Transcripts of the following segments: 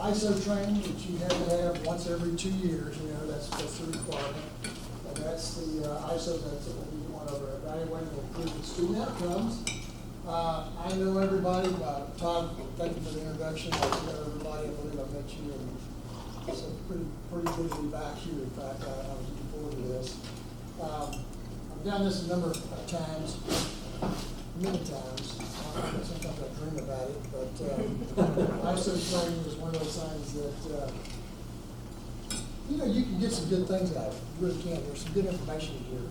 EISO training that you have to have once every 2 years, that's the requirement. And that's the EISO, that's what we want over evaluating and improving student outcomes. I know everybody, Todd, thank you for the introduction. I know everybody, I believe I met you, and so pretty good to be back here. In fact, I was looking forward to this. I've done this a number of times, many times. Sometimes I dream about it, but EISO training is one of those things that, you can get some good things out of it. You really can. There's some good information here.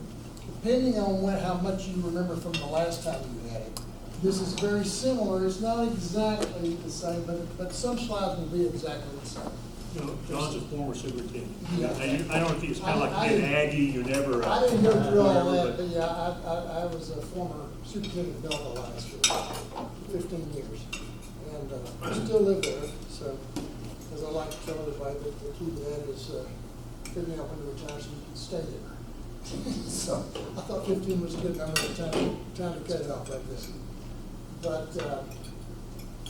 Depending on how much you remember from the last time you had it. This is very similar. It's not exactly the same, but some slides will be exactly the same. John's a former superintendent. Yeah. I don't think it's kind of like being Aggie. You're never. I didn't go through all that, but yeah, I was a former superintendent of Delta last year, 15 years, and I still live there. So, as I like to tell everybody, the key to that is figuring out when to retire so you can stay there. So, I thought 15 was a good number of time to cut it off like this. But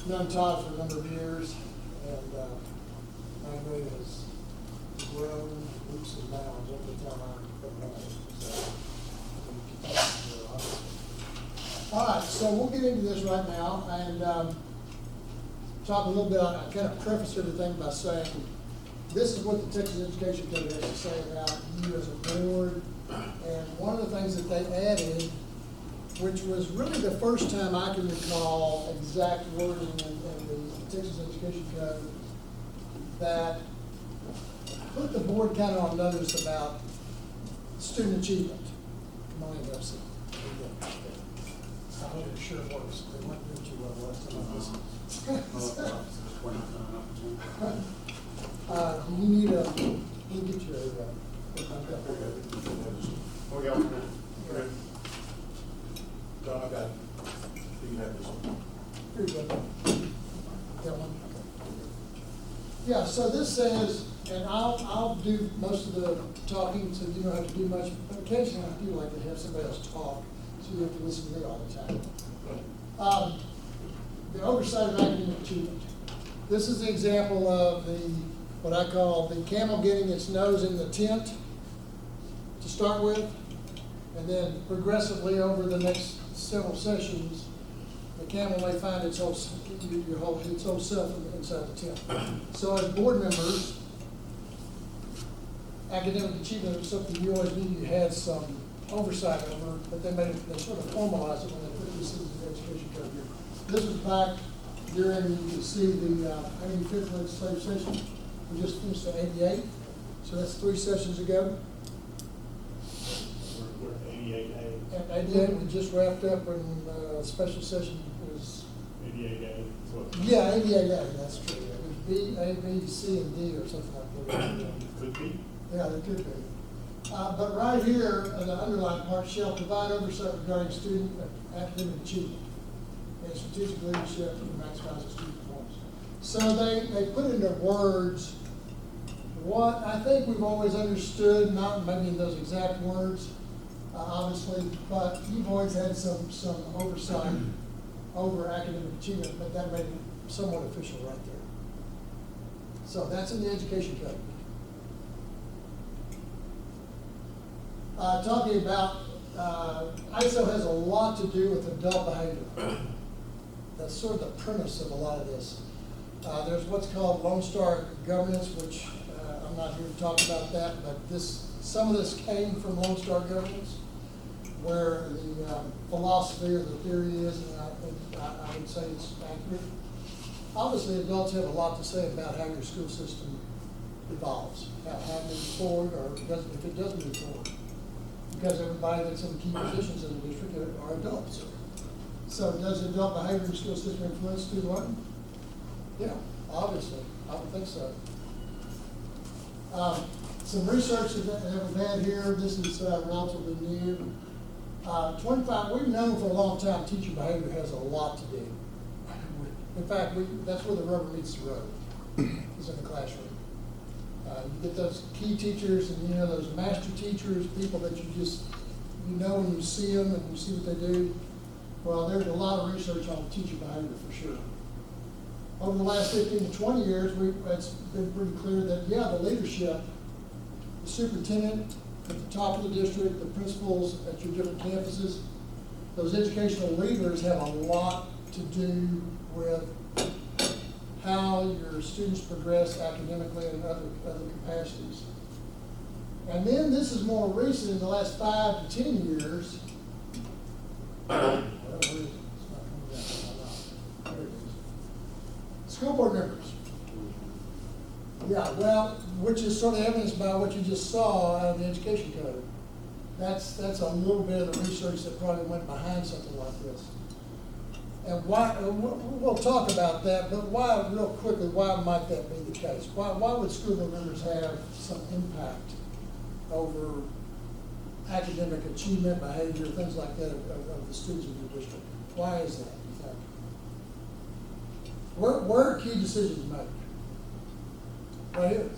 known Todd for a number of years, and my grade has grown leaps and bounds every time I've been on it. So, all right, so we'll get into this right now and talk a little bit. I kind of preface everything by saying this is what the Texas Education Code has to say about you as a board. And one of the things that they added, which was really the first time I can recall exact wording in the Texas Education Code, that put the board kind of on notice about student achievement. Come on in, Dusty. I hope you're sure it works. They weren't doing too well last time I listened. You need a, we'll get you a, Oh, yeah, okay. No, I got it. You can have this one. here you go. That one. Yeah, so this says, and I'll do most of the talking, so you don't have to do much, but occasionally I do like to have somebody else talk, so you have to listen to me all the time. The oversight of academic achievement. This is the example of what I call the camel getting its nose in the tent to start with, and then progressively over the next several sessions, the camel may find its whole self inside the tent. So as board members, academic achievement was something you always knew you had some oversight over, but they sort of formalized it when they put this into the education code here. This was back during, you can see the 85th legislative session. We just finished the 88, so that's 3 sessions ago. We're 88A. At 88, we just wrapped up, and special session was 88A. yeah, 88A. That's true. It was B, A, B, C, and D, or something like that. Could be. Yeah, they could be. But right here, the underlined part shall provide oversight regarding student academic achievement and strategic leadership to maximize student performance. So they put into words what I think we've always understood, not maybe in those exact words, obviously, but you've always had some oversight over academic achievement, but that made it somewhat official right there. So that's in the education code. Talking about, EISO has a lot to do with adult behavior. That's sort of the premise of a lot of this. There's what's called Lone Star governance, which I'm not here to talk about that, but some of this came from Lone Star governance, where the philosophy or the theory is, and I would say it's accurate. Obviously, adults have a lot to say about how your school system evolves, how it moves forward, or if it doesn't move forward. Because everybody that's in key positions in the district are adults. So does adult behavior in the school system influence student learning? Yeah, obviously. I would think so. Some research that we've had here, this is relatively new. 25, we've known for a long time teacher behavior has a lot to do. In fact, that's where the rubber meets the road, is in the classroom. You get those key teachers and those master teachers, people that you when you see them and you see what they do. Well, there's a lot of research on teacher behavior for sure. over the last 15 to 20 years, it's been pretty clear that, yeah, the leadership, the superintendent at the top of the district, the principals at your different campuses, those educational leaders have a lot to do with how your students progress academically and other capacities. And then this is more recent in the last 5 to 10 years. Whatever reason, it's not coming down. There it is. School board members. Yeah, well, which is sort of evidenced by what you just saw out of the education code. That's a little bit of the research that probably went behind something like this. And why, we'll talk about that, but why, real quickly, why might that be the case? Why would school board members have some impact over academic achievement, behavior, things like that of the students in your district? Why is that, you think? Where are key decisions made? Right here.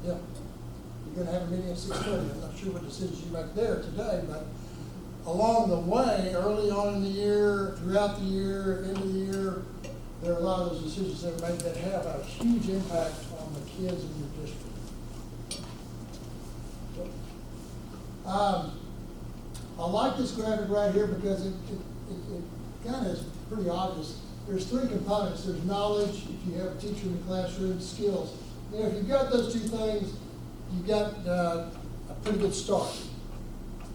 Yeah. You're gonna have a meeting at 6:30. I'm not sure what decisions you make there today, but along the way, early on in the year, throughout the year, end of the year, there are a lot of those decisions that are made that have a huge impact on the kids in your district. I like this graphic right here because it kind of is pretty obvious. There's 3 components. There's knowledge, if you have a teacher in the classroom, skills. You know, if you've got those 2 things, you've got a pretty good start.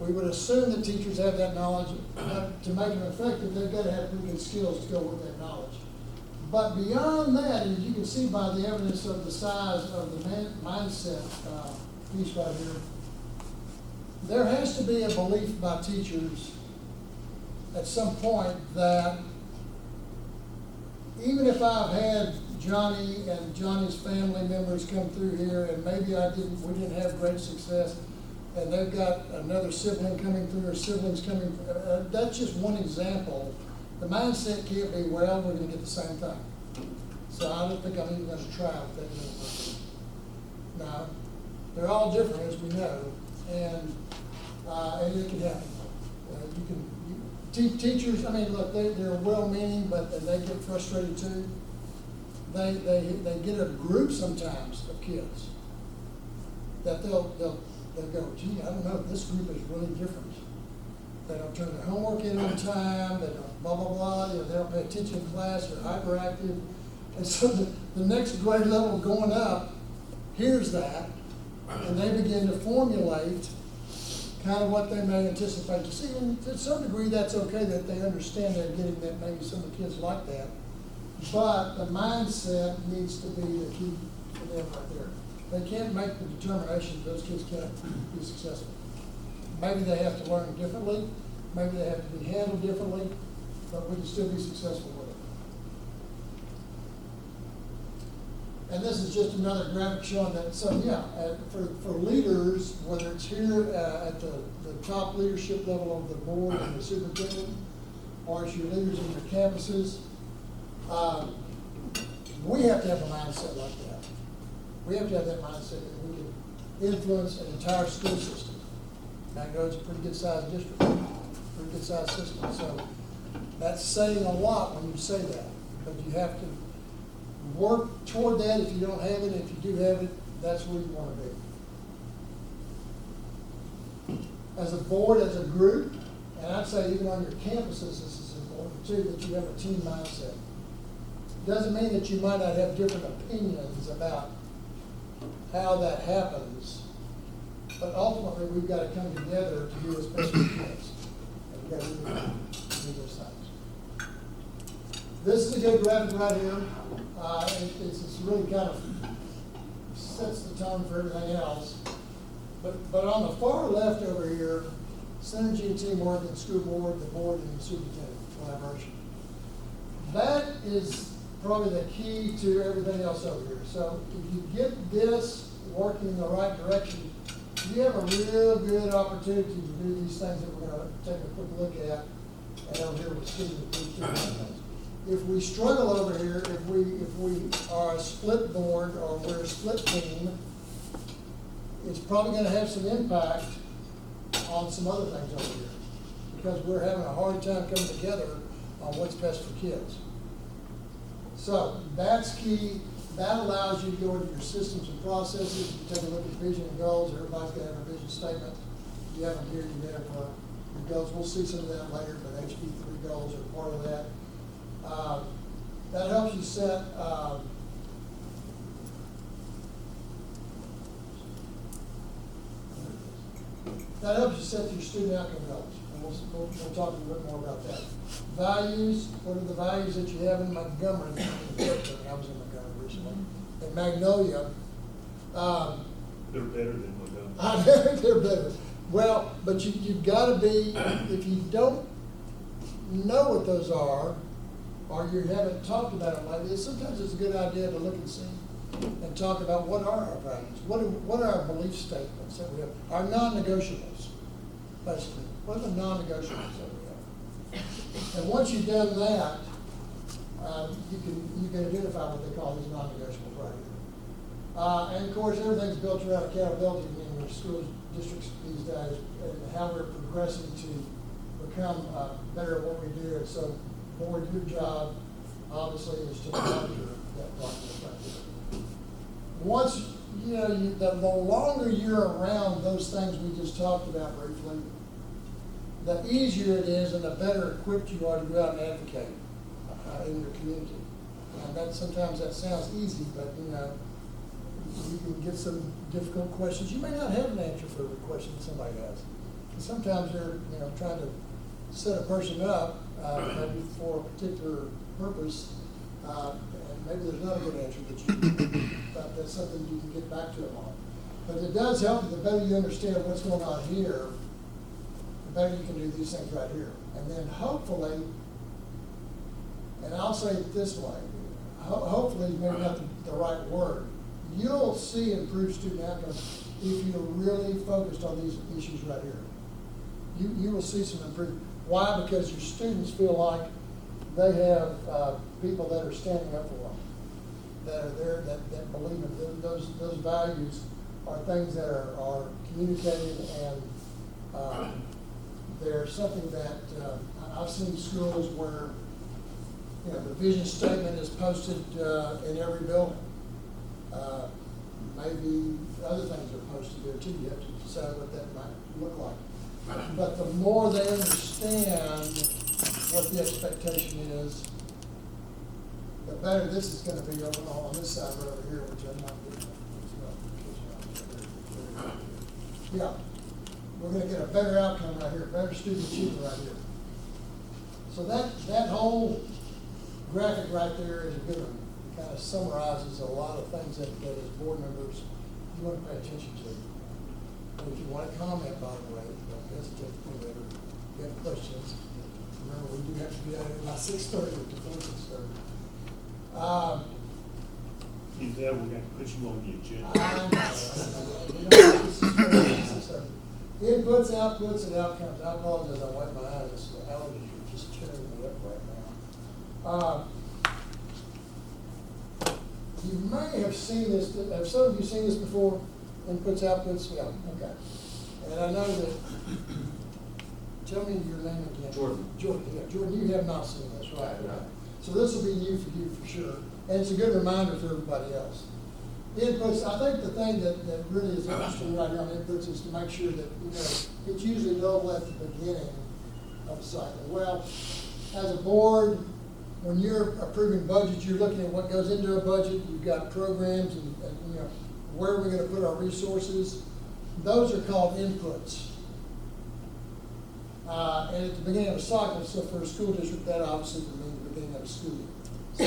We would assume that teachers have that knowledge. To make them effective, they've got to have pretty good skills to go with that knowledge. But beyond that, as you can see by the evidence of the size of the mindset piece right here, there has to be a belief by teachers at some point that even if I've had Johnny and Johnny's family members come through here and maybe we didn't have great success, and they've got another sibling coming through or siblings coming, that's just one example. The mindset can't be, well, we're gonna get the same thing. So I don't think I'm even gonna try with that. No, they're all different, as we know, and it can happen. Teachers, I mean, look, they're well-meaning, but they get frustrated too. They get a group sometimes of kids that they'll go, gee, I don't know, this group is really different. They don't turn their homework in on time, they don't blah, blah, blah, they don't pay attention in class, they're hyperactive. And so the next grade level going up hears that, and they begin to formulate kind of what they may anticipate to see. And to some degree, that's okay that they understand they're getting that, maybe some of the kids like that. But the mindset needs to be the key for them right there. They can't make the determination that those kids can't be successful. Maybe they have to learn differently, maybe they have to be handled differently, but we can still be successful with it. And this is just another graphic showing that, so yeah, for leaders, whether it's here at the top leadership level of the board and the superintendent, or it's your leaders in your campuses, we have to have a mindset like that. We have to have that mindset that we can influence an entire school system. Magno's a pretty good sized district, pretty good sized system. So that's saying a lot when you say that, but you have to work toward that. If you don't have it, if you do have it, that's where you want to be. As a board, as a group, and I'd say even on your campuses, this is important too, that you have a team mindset. Doesn't mean that you might not have different opinions about how that happens, but ultimately we've got to come together to do as best we can. And we've got to do those things. This is a good graphic right here. It's really kind of sets the tone for everything else. But on the far left over here, synergy and teamwork and school board, the board, and the superintendent collaboration. That is probably the key to everything else over here. So if you get this working in the right direction, you have a real good opportunity to do these things that we're going to take a quick look at. And over here with Steve. If we struggle over here, if we are a split board or we're a split team, it's probably going to have some impact on some other things over here, because we're having a hard time coming together on what's best for kids. So that's key. That allows you to go into your systems and processes. You take a look at vision and goals. Everybody's got to have a vision statement. You have them here, you have your goals. We'll see some of that later, but HB3 goals are part of that. That helps you set your student outcome goals. And we'll talk a little bit more about that. Values, what are the values that you have in Montgomery? I was in Montgomery recently. In Magnolia. They're better than Montgomery. They're better. Well, but you've got to be, if you don't know what those are, or you haven't talked about them like this, sometimes it's a good idea to look and see and talk about what are our values, what are our belief statements that we have, our non-negotiables, basically. What are the non-negotiables that we have? And once you've done that, you can identify what they call these non-negotiables right here. And of course, everything's built around accountability in your school districts these days, and how we're progressing to become better at what we do. And so, board, your job, obviously, is to monitor that process right there. Once, the longer you're around those things we just talked about briefly, the easier it is and the better equipped you are to go out and advocate in your community. And sometimes that sounds easy, but you can get some difficult questions. You may not have an answer for the question that somebody has. And sometimes they're trying to set a person up maybe for a particular purpose, and maybe there's not a good answer but that's something you can get back to them on. But it does help you. The better you understand what's going on here, the better you can do these things right here. And then hopefully, and I'll say it this way, hopefully is maybe not the right word, you'll see improved student outcomes if you're really focused on these issues right here. You will see some improvement. Why? Because your students feel like they have people that are standing up for them, that are there, that believe in them. Those values are things that are communicated, and they're something that I've seen schools where the vision statement is posted in every building. Maybe other things are posted there too. You have to decide what that might look like. But the more they understand what the expectation is, the better this is going to be on this side right over here, which I'm not doing. Yeah, we're going to get a better outcome right here, better student achievement right here. So that whole graphic right there is a good one. It kind of summarizes a lot of things that as board members you want to pay attention to. And if you want to comment, by the way, don't hesitate to do that. If you have questions, remember we do have to be out here by 6:30 to 6:30. If that, we're going to put you on the agenda. Inputs, outputs, and outcomes. I apologize, I wiped my eyes. The allergies are just tearing me up right now. You may have seen this. Have some of you seen this before? Inputs, outputs? Yeah, okay. And I know that, tell me your name again. Jordan. Jordan, yeah. Jordan, you have not seen this, right? No. So this will be new for you for sure. And it's a good reminder for everybody else. Inputs, I think the thing that really is interesting right here on inputs is to make sure that, it's usually no at the beginning of a cycle. Well, as a board, when you're approving budgets, you're looking at what goes into a budget. You've got programs and where are we going to put our resources. Those are called inputs. And at the beginning of a cycle, so for a school district, that obviously would mean the beginning of a school year. So,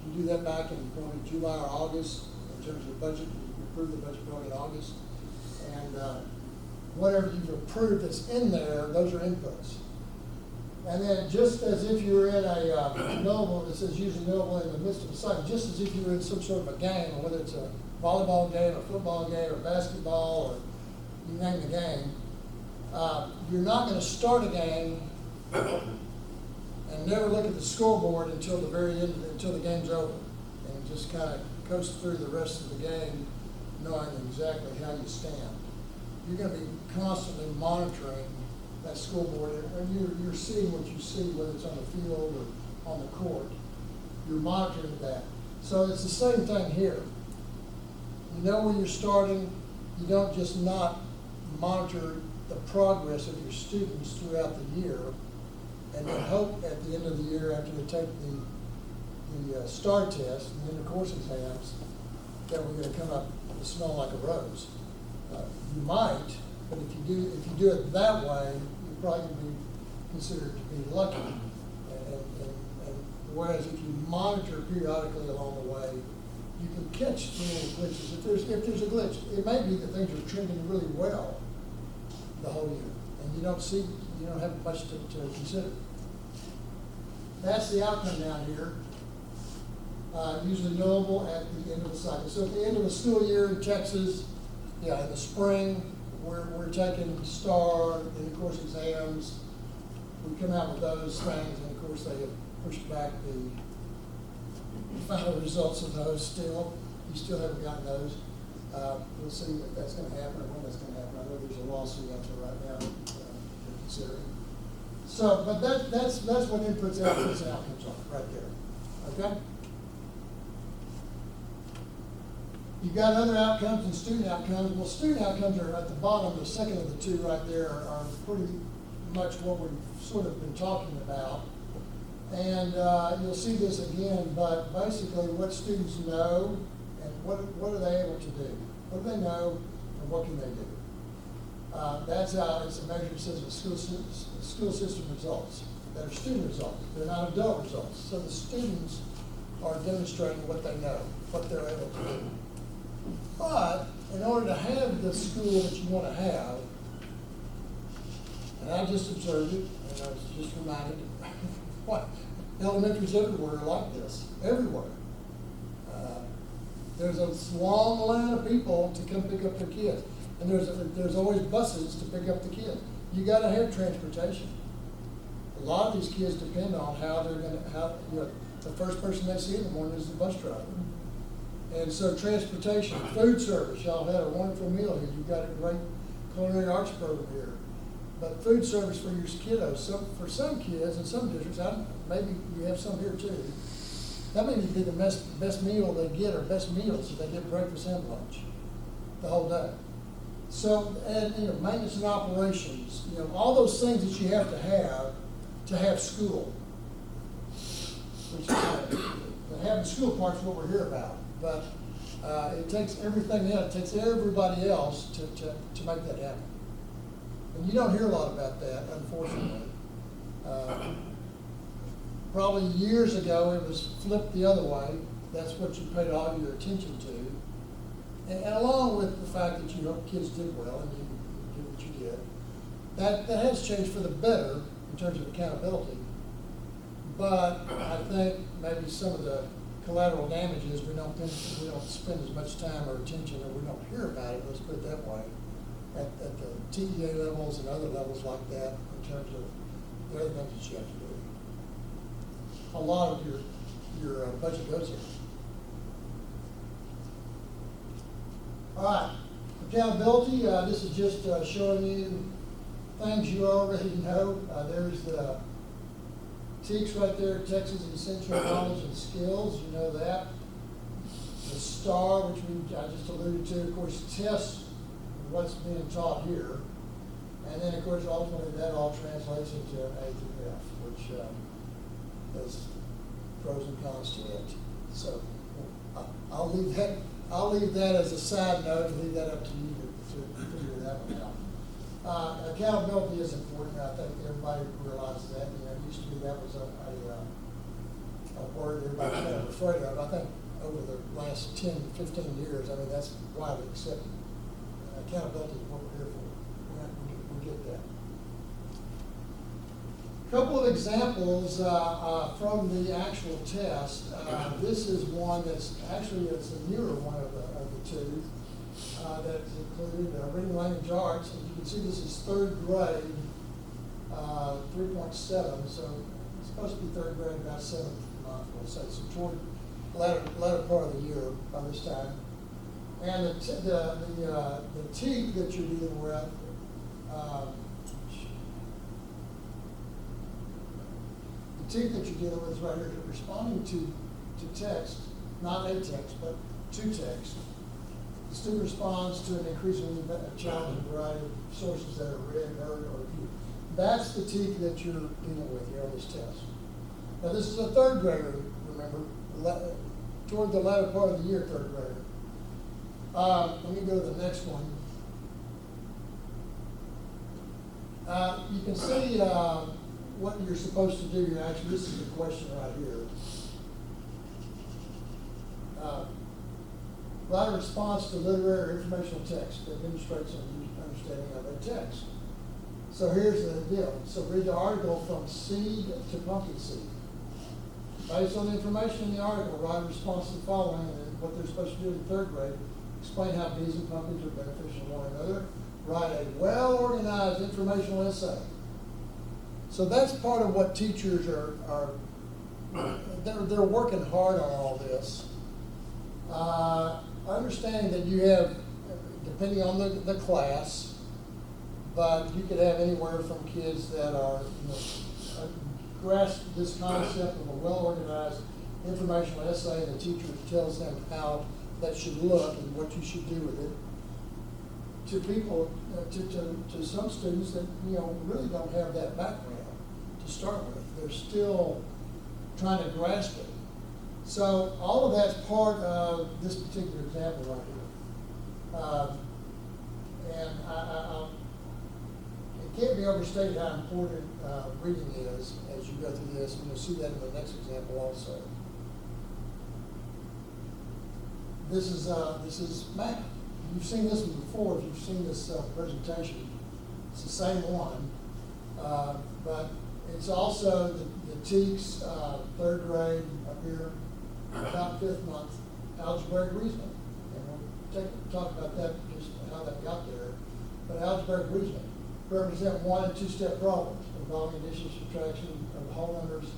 you do that back in probably July or August in terms of budget. You approve the budget probably in August. And whatever you've approved that's in there, those are inputs. And then just as if you were in a novel, it says usually novel in the midst of a cycle, just as if you were in some sort of a game, whether it's a volleyball game, a football game, or basketball, or you name the game, you're not going to start a game and never look at the scoreboard until the very end, until the game's over, and just kind of coast through the rest of the game knowing exactly how you stand. You're going to be constantly monitoring that scoreboard, and you're seeing what you see, whether it's on the field or on the court. you're monitoring that. So it's the same thing here. You know where you're starting. You don't just not monitor the progress of your students throughout the year and then hope at the end of the year after they take the STAR test and then the course exams that we're going to come up to smell like a rose. You might, but if you do it that way, you're probably going to be considered to be lucky. And whereas if you monitor periodically along the way, you can catch the little glitches. If there's a glitch, it may be that things are trending really well the whole year, and you don't have much to consider. That's the outcome down here. Usually knowable at the end of the cycle. So at the end of the school year in Texas, in the spring, we're taking STAR and the course exams. We come out with those things, and of course they have pushed back the final results of those still. You still haven't gotten those. We'll see if that's going to happen or when that's going to happen. I know there's a lawsuit out there right now they're considering. So, but that's what inputs, outputs, and outcomes are right there. Okay? You've got other outcomes and student outcomes. Well, student outcomes are at the bottom. The second of the two right there are pretty much what we've sort of been talking about. And you'll see this again, but basically what students know and what are they able to do? What do they know and what can they do? That's how it's a measure that says the school system results. That are student results. They're not adult results. So the students are demonstrating what they know, what they're able to do. But in order to have the school that you want to have, and I just observed it, and I was just reminded, what? Elementaries everywhere are like this, everywhere. There's a long line of people to come pick up their kids. And there's always buses to pick up the kids. You got to have transportation. A lot of these kids depend on how they're going to, the first person they see in the morning is the bus driver. And so transportation, food service, y'all had a wonderful meal here. You've got a great culinary arts program here. But food service for your kiddos, so for some kids in some districts, maybe you have some here too, that may be the best meal they get, or best meals if they get breakfast and lunch the whole day. So, and maintenance and operations, all those things that you have to have school. Which the having school part's what we're here about. But it takes everything else, it takes everybody else to make that happen. And you don't hear a lot about that, unfortunately. Probably years ago, it was flipped the other way. That's what you paid all your attention to. And along with the fact that you hope kids did well and you did what you did, that has changed for the better in terms of accountability. But I think maybe some of the collateral damage is we don't spend as much time or attention, or we don't hear about it, let's put it that way, at the TEA levels and other levels like that in terms of the other things that you have to do. A lot of your budget goes here. All right, accountability. This is just showing you things you already know. There's the TEACS right there, Texas Essential Knowledge and Skills. You know that. The STAR, which I just alluded to, of course, tests what's being taught here. And then, of course, ultimately that all translates into A through F, which has pros and cons to it. So I'll leave that as a side note and leave that up to you to figure that one out. Accountability is important. I think everybody realizes that. It used to be that was a word everybody was kind of afraid of. I think over the last 10, 15 years, that's widely accepted. Accountability is what we're here for. We get that. A couple of examples from the actual test. This is one that's actually it's a newer one of the two that's included reading language arts. And you can see this is third grade, 3.7. So it's supposed to be third grade about 7th month, we'll say. So toward the latter part of the year by this time. And the teeth that you're dealing with. The teeth that you're dealing with is right here, responding to to text, not a text, but to text. The student responds to an increasingly challenging variety of sources that are read, heard, or viewed. That's the teak that you're dealing with here on this test. Now, this is a third grader, remember, toward the latter part of the year, third grader. Let me go to the next one. You can see what you're supposed to do. Actually, this is the question right here. Write a response to literary or informational text that demonstrates an understanding of a text. So here's the deal. So read the article from seed to pumpkin seed. Based on the information in the article, write a response to the following and what they're supposed to do in third grade. Explain how bees and pumpkins are beneficial to one another. Write a well-organized informational essay. So that's part of what teachers they're working hard on all this. Understanding that you have, depending on the class, but you could have anywhere from kids that are, grasp this concept of a well-organized informational essay, and the teacher tells them how that should look and what you should do with it, to people, to some students that, really don't have that background to start with. They're still trying to grasp it. So all of that's part of this particular example right here. And it can't be overstated how important reading is as you go through this, and you'll see that in the next example also. This is math. You've seen this one before if you've seen this presentation. It's the same one, but it's also the TEKS third grade up here, about fifth month, algebraic reasoning. And we'll talk about that, just how that got there. But algebraic reasoning represent 1 and 2 step problems involving addition, subtraction of whole numbers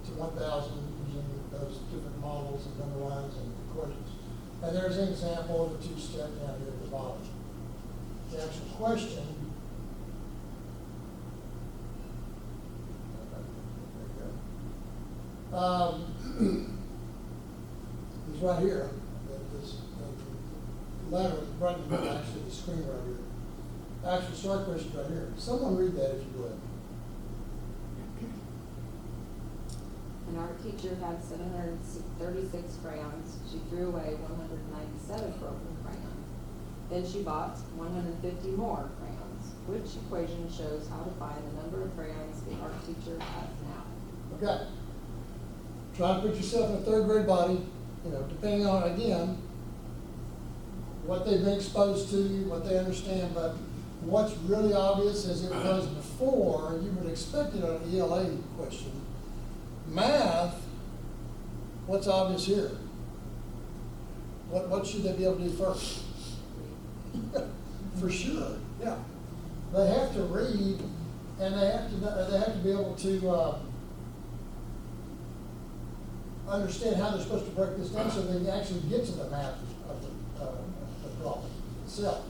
to 1,000 using those different models and number lines and equations. And there's an example of a 2-step down here at the bottom. The actual question is right here. The letter right in the middle, actually the screen right here. Actual start question right here. Someone read that if you would. An art teacher had 736 crayons. She threw away 197 broken crayons. Then she bought 150 more crayons. Which equation shows how to find the number of crayons the art teacher has now? Okay. Try to put yourself in a third grade body, depending on, again, what they've been exposed to, what they understand, but what's really obvious as it was before, you would expect it on an ELA question. Math, what's obvious here? What should they be able to do first? For sure, yeah. They have to read, and they have to be able to understand how they're supposed to break this down so they can actually get to the math of the problem itself,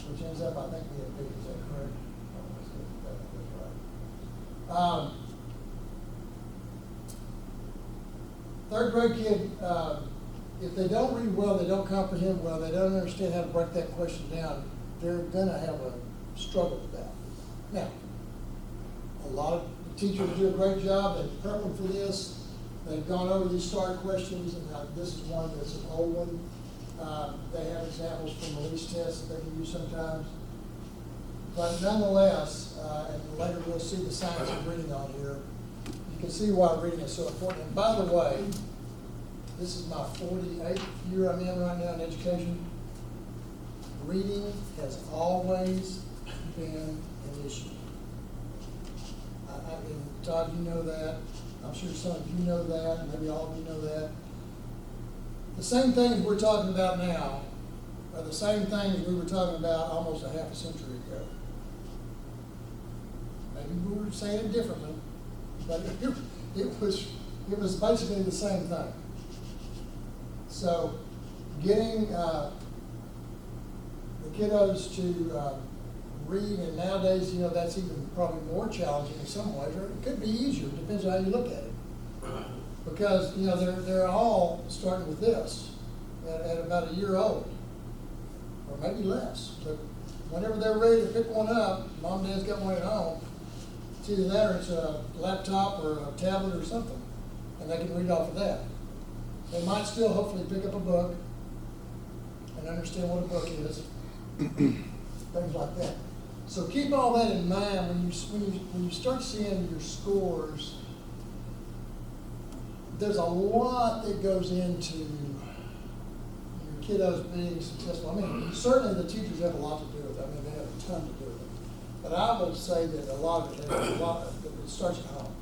which ends up, I think, being big. Is that correct? That's right. Third grade kid, if they don't read well, they don't comprehend well, they don't understand how to break that question down, they're going to have a struggle with that. Now, a lot of teachers do a great job. They've prepped them for this. They've gone over these STAR questions, and this is one that's an old one. They have examples from release tests that they can use sometimes. But nonetheless, and later we'll see the science of reading on here, you can see why reading is so important. And by the way, this is my 48th year I'm in right now in education. Reading has always been an issue. And Todd, you know that. I'm sure some of you know that, maybe all of you know that. The same things we're talking about now are the same things we were talking about almost a half a century ago. Maybe we were saying it differently, but it was basically the same thing. So getting the kiddos to read, and nowadays, that's even probably more challenging in some ways, or it could be easier, depends on how you look at it. Because, you know, they're all starting with this at about a year old, or maybe less. But whenever they're ready to pick one up, mom and dad's got one at home, it's either that or it's a laptop or a tablet or something, and they can read off of that. They might still hopefully pick up a book and understand what a book is, things like that. So keep all that in mind when you start seeing your scores. There's a lot that goes into your kiddos being successful. I mean, certainly the teachers have a lot to do with it. I mean, they have a ton to do with it. But I would say that a lot of it, it starts at home.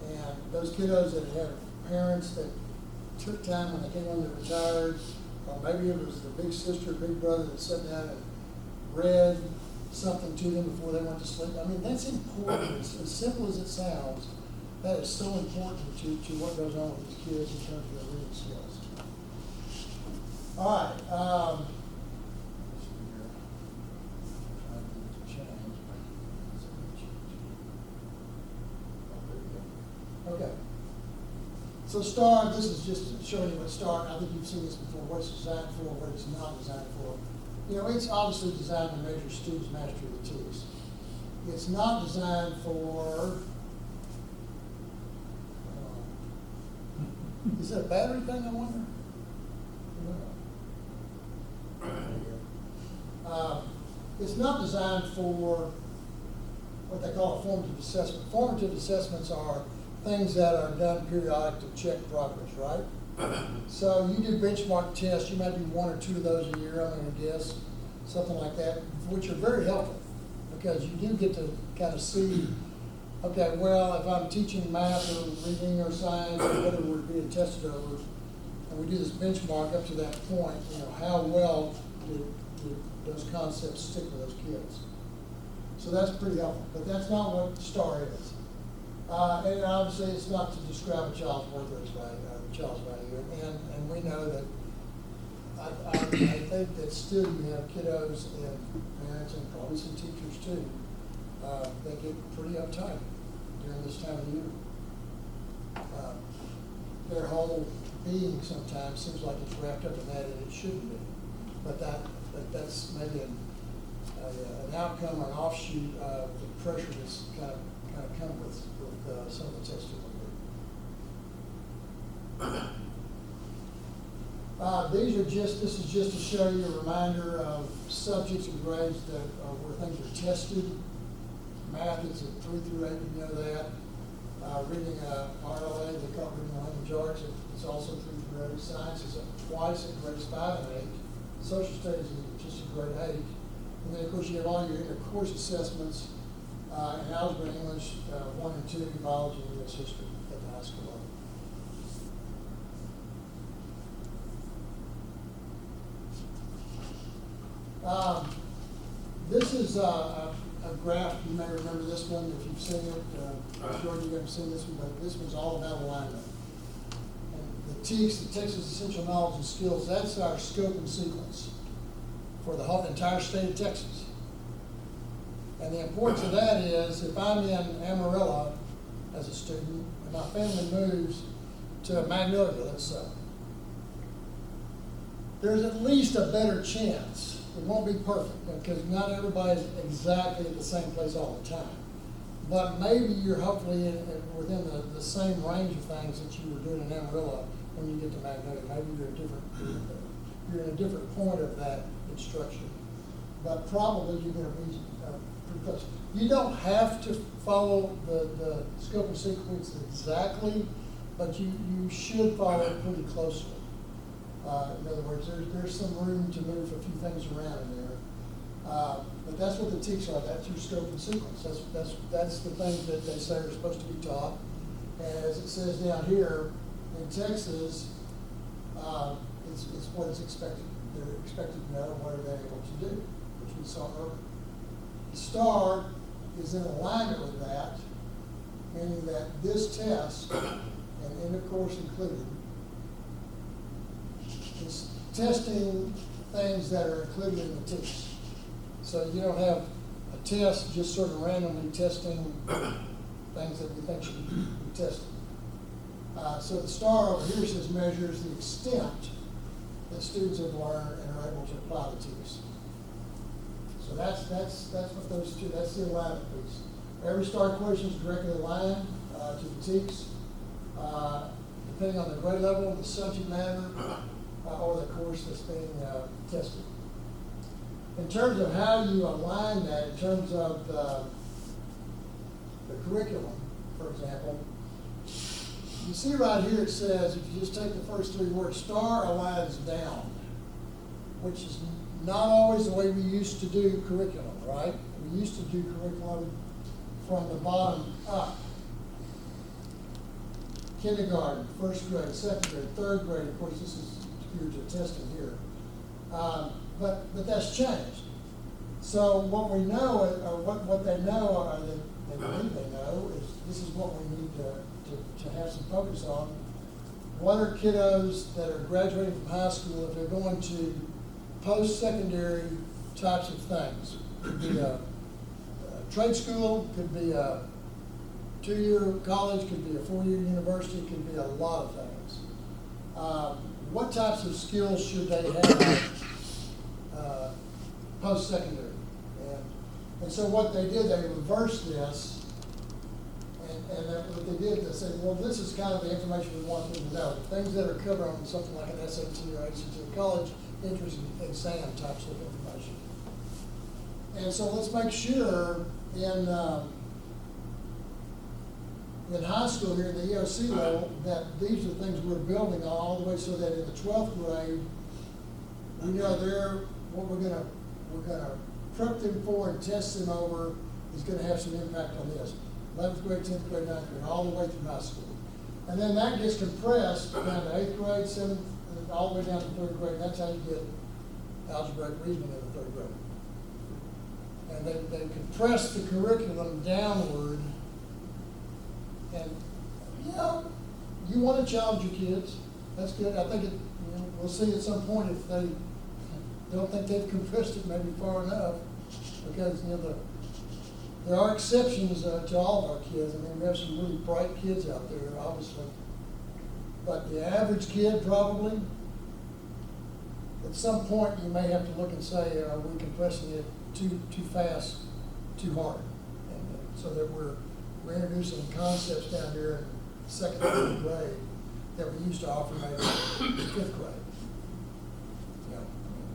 And those kiddos that have parents that took time when they came home and retired, or maybe it was the big sister, big brother that sat down and read something to them before they went to sleep. I mean, that's important. It's as simple as it sounds. That is so important to what goes on with these kids in terms of their reading skills. All right. Okay. So STAR, this is just showing you what STAR, I think you've seen this before, what it's designed for, what it's not designed for. You know, it's obviously designed to measure students' mastery of the TEKS. It's not designed for, is it a battery thing, I wonder? It's not designed for what they call a formative assessment. Formative assessments are things that are done periodic to check progress, right? So you do benchmark tests, you might do one or two of those a year, I'm gonna guess, something like that, which are very helpful because you do get to kind of see, okay, well, if I'm teaching math or reading or science or whatever we're being tested over, and we do this benchmark up to that point, you know, how well did those concepts stick with those kids? So that's pretty helpful, but that's not what STAR is. And obviously, it's not to describe a child's worth or his value, child's value. And we know that I think that still you have kiddos and parents and probably some teachers too that get pretty uptight during this time of year. Their whole being sometimes seems like it's wrapped up in that, and it shouldn't be. But that's maybe an outcome or an offshoot of the pressure that's kind of come with some of the testing we do. This is just to show you a reminder of subjects and grades that where things are tested. Math is a 3 through 8, you know that. Reading RLA, they call it reading language arts, it's also 3 through 8. Science is twice at grades 5 and 8. Social studies is just a grade 8. And then of course you have all your inter-course assessments in algebra, English 1 and 2, biology, and U.S. history at the high school level. This is a graph. You may remember this one if you've seen it. George, you haven't seen this one, but this one's all about alignment. And the TEKS, the Texas Essential Knowledge and Skills, that's our scope and sequence for the whole entire state of Texas. And the importance of that is if I'm in Amarillo as a student and my family moves to Magnolia, let's say, there's at least a better chance. It won't be perfect because not everybody's exactly at the same place all the time. But maybe you're hopefully within the same range of things that you were doing in Amarillo when you get to Magnolia. Maybe you're in a different point of that instruction. But probably you're going to be pretty close. You don't have to follow the scope and sequence exactly, but you should follow it pretty closely. In other words, there's some room to move a few things around in there. But that's what the TEKS are. That's your scope and sequence. That's the things that they say are supposed to be taught. And as it says down here, in Texas, it's what is expected. They're expected to know what are they able to do, which we saw earlier. The STAR is in alignment with that, meaning that this test, and end of course included, is testing things that are included in the TEKS. So you don't have a test just sort of randomly testing things that we think should be tested. So the star over here says measures the extent that students have learned and are able to apply the TEKS. So that's what those two, that's the alignment piece. Every star question is directly aligned to the TEKS, depending on the grade level, the subject matter, or the course that's being tested. In terms of how you align that, in terms of the curriculum, for example, you see right here it says, if you just take the first three words, star aligns down, which is not always the way we used to do curriculum, right? We used to do curriculum from the bottom up. Kindergarten, first grade, second grade, third grade, of course this is geared to testing here. But that's changed. So what we know, or what they know, or they believe they know, is this is what we need to have some focus on. What are kiddos that are graduating from high school, if they're going to post-secondary types of things? Could be a trade school, could be a 2-year college, could be a 4-year university, could be a lot of things. What types of skills should they have post-secondary? And so what they did, they reversed this, and what they did, they said, well, this is kind of the information we want them to know. Things that are covered on something like an SAT or ACT, college entrance exam types of information. And so let's make sure in high school here, the EOC level, that these are things we're building on all the way so that in the 12th grade, we know what we're gonna prep them for and test them over is gonna have some impact on this. 11th grade, 10th grade, 9th grade, all the way through high school. And then that gets compressed down to 8th grade, 7th, and all the way down to 3rd grade. That's how you get algebraic reasoning in the 3rd grade. And they compress the curriculum downward. And, you want to challenge your kids. That's good. I think we'll see at some point if they don't think they've compressed it maybe far enough. Because, there are exceptions to all of our kids. I mean, we have some really bright kids out there, obviously. But the average kid probably, at some point, you may have to look and say, are we compressing it too fast, too hard? And so that we're introducing concepts down here in 2nd and 3rd grade that we used to offer maybe in 5th grade.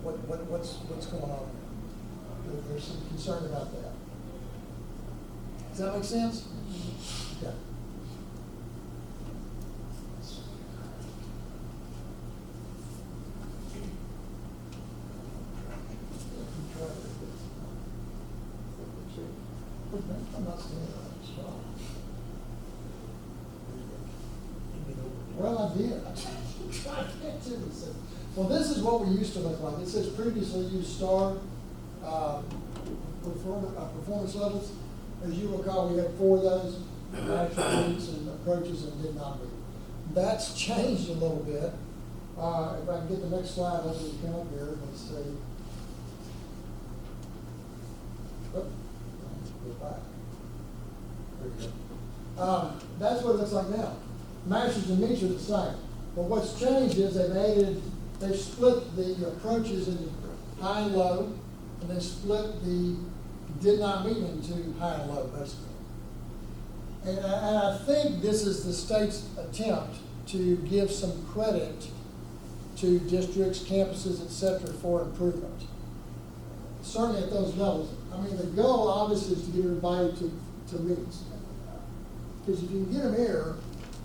What's going on there? There's some concern about that. Does that make sense? Yeah. I'm not seeing it. Well, I did. I can't do this. Well, this is what we used to look like. It says previously used star performance levels. As you recall, we had 4 of those, attributes and approaches and did not meet. That's changed a little bit. If I can get the next slide over the come up here, let's see. Oh, let's go back. There we go. That's what it looks like now. Masters and meets are the same. But what's changed is they've split the approaches into high and low, and they split the did not meet into high and low, basically. And I think this is the state's attempt to give some credit to districts, campuses, etc., for improvement. Certainly at those levels. I mean, the goal obviously is to get everybody to meet. Because if you can get them here,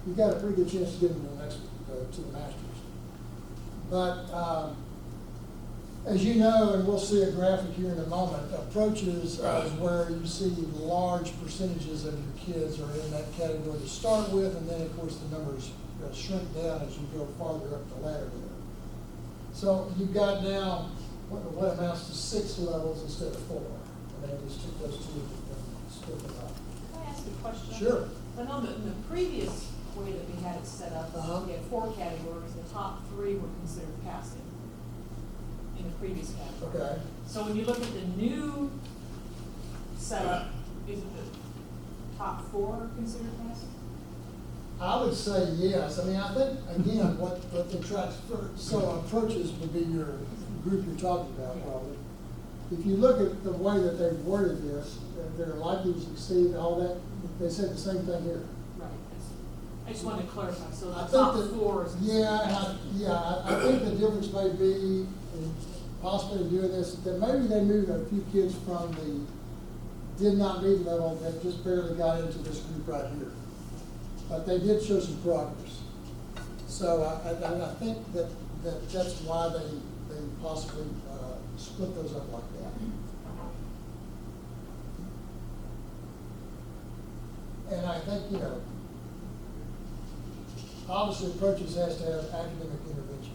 you've got a pretty good chance to get them to the next, to the masters. But as you know, and we'll see a graphic here in a moment, approaches is where you see large percentages of your kids are in that category to start with, and then of course the numbers shrink down as you go farther up the ladder there. So you've got now what amounts to 6 levels instead of 4. And they just took those 2 and split them up. Can I ask a question? Sure. I know that in the previous way that we had it set up, we had 4 categories. The top 3 were considered passing in the previous category. Okay. So when you look at the new setup, is it the top 4 considered passing? I would say yes. I mean, I think, again, what attracts, so approaches would be your group you're talking about, probably. If you look at the way that they've worded this, they're likely to succeed, all that, they said the same thing here. Right, I just wanted to clarify, so I the think top that- four is. I think the difference may be, in possibly doing this, that maybe they moved a few kids from the did not meet level that just barely got into this group right here. But they did show some progress. So I think that's why they possibly split those up like that. And I think, you know, obviously approaches has to have academic intervention.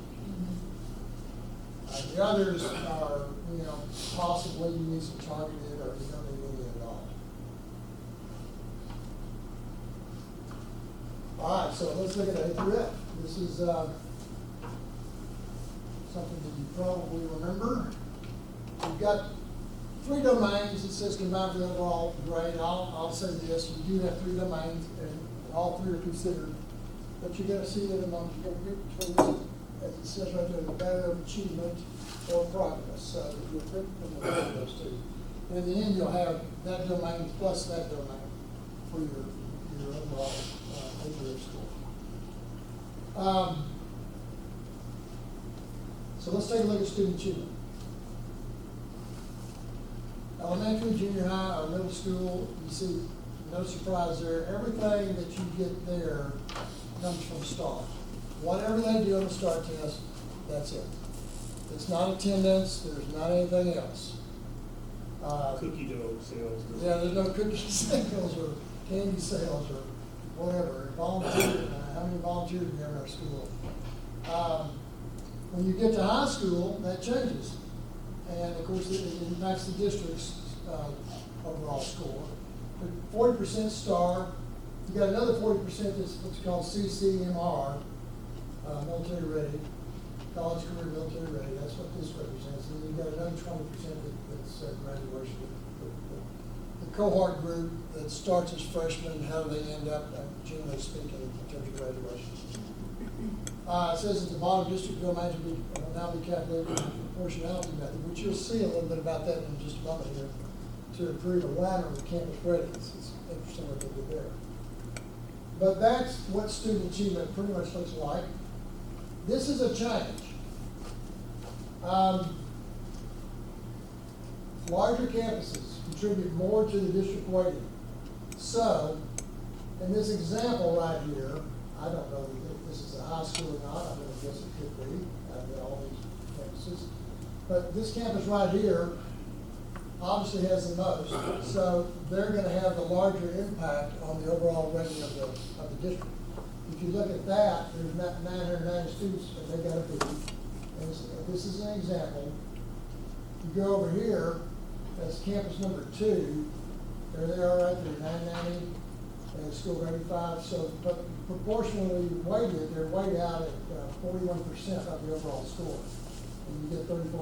The others are, you know, possibly you need some targeted or you don't need any at all. All right, so let's look at A through F. This is something that you probably remember. You've got 3 domains. It says combined for the overall grade. I'll say this, you do have 3 domains and all 3 are considered. But you're gonna see that among, as it says right there, the barrier of achievement or progress. So you'll pick from the of those 2. And in the end, you'll have that domain plus that domain for your overall A score. So let's take a look at student achievement. Elementary, junior high, or middle school, you see, no surprise there. Everything that you get there comes from STAR. Whatever they do on the STAR test, that's it. It's not attendance, there's not anything else. Cookie dough sales. Yeah, there's no cookie sales or candy sales or whatever. Volunteer, how many volunteers do we have in our school? When you get to high school, that changes. And of course, it impacts the district's overall score. But 40% STAR, you got another 40% that's what's called CCMR, military ready, college career military ready. That's what this represents. And you got another 20% that's graduation. The cohort group that starts as freshmen, how do they end up, generally speaking, in terms of graduation. It says at the bottom, district domains will now be calculated in the proportionality method, which you'll see a little bit about that in just a moment here, to improve alignment with campus readiness. It's interesting what they did there. But that's what student achievement pretty much looks like. This is a change. Larger campuses contribute more to the district weighting. So, in this example right here, I don't know if this is a high school or not. I'm going to guess it could be out of all these campuses. But this campus right here obviously has the most. So they're going to have the larger impact on the overall rating of the district. If you look at that, there's 990 students that they got to be. And this is an example. You go over here, that's campus number 2. There they are right there, 990. And school rating 5, so, but proportionally weighted, they're weighed out at 41% of the overall score. And you get 34.9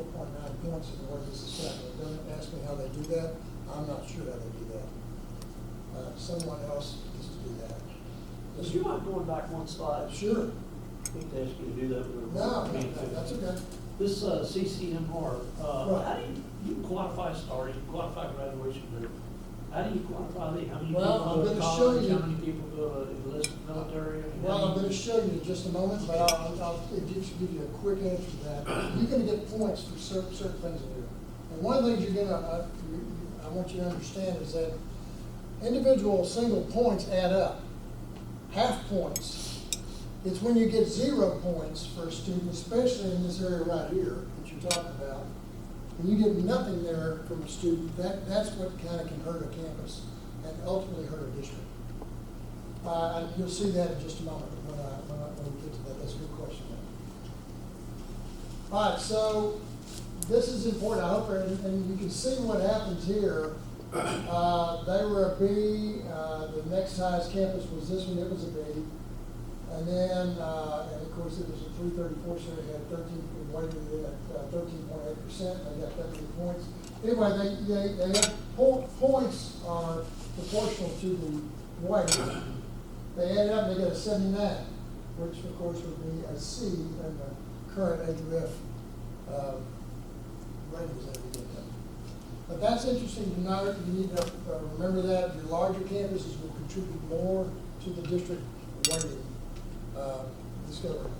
points in the way this is set. Don't ask me how they do that. I'm not sure how they do that. Someone else needs to do that. Would you mind going back one slide? Sure. I hate to ask you to do that. With No, that's okay. This CCMR, Right. how do you quantify STAR, you quantify graduation rate? How do you quantify the, how many Well, people I'm go to gonna show college, you- how many people go to enlist military? Well, I'm going to show you in just a moment, but I'll just give you a quick answer to that. You're going to get points for certain things in here. And one of the things you're going to, I want you to understand is that individual single points add up. Half points. It's when you get 0 points for a student, especially in this area right here that you're talking about. When you get nothing there from a student, that's what kind of can hurt a campus and ultimately hurt a district. And you'll see that in just a moment when we get to that. That's a good question. All right, so this is important. I hope, and you can see what happens here. They were a B. The next highest campus was this one. It was a B. And then, and of course, it was a 334, so they had 13, weighted at 13.8%. They got 13 points. Anyway, they have points are proportional to the weight. They add it up and they get a 79, which of course would be a C in the current A through F ratings that we get them. But that's interesting to note. You need to remember that your larger campuses will contribute more to the district weighting discovery.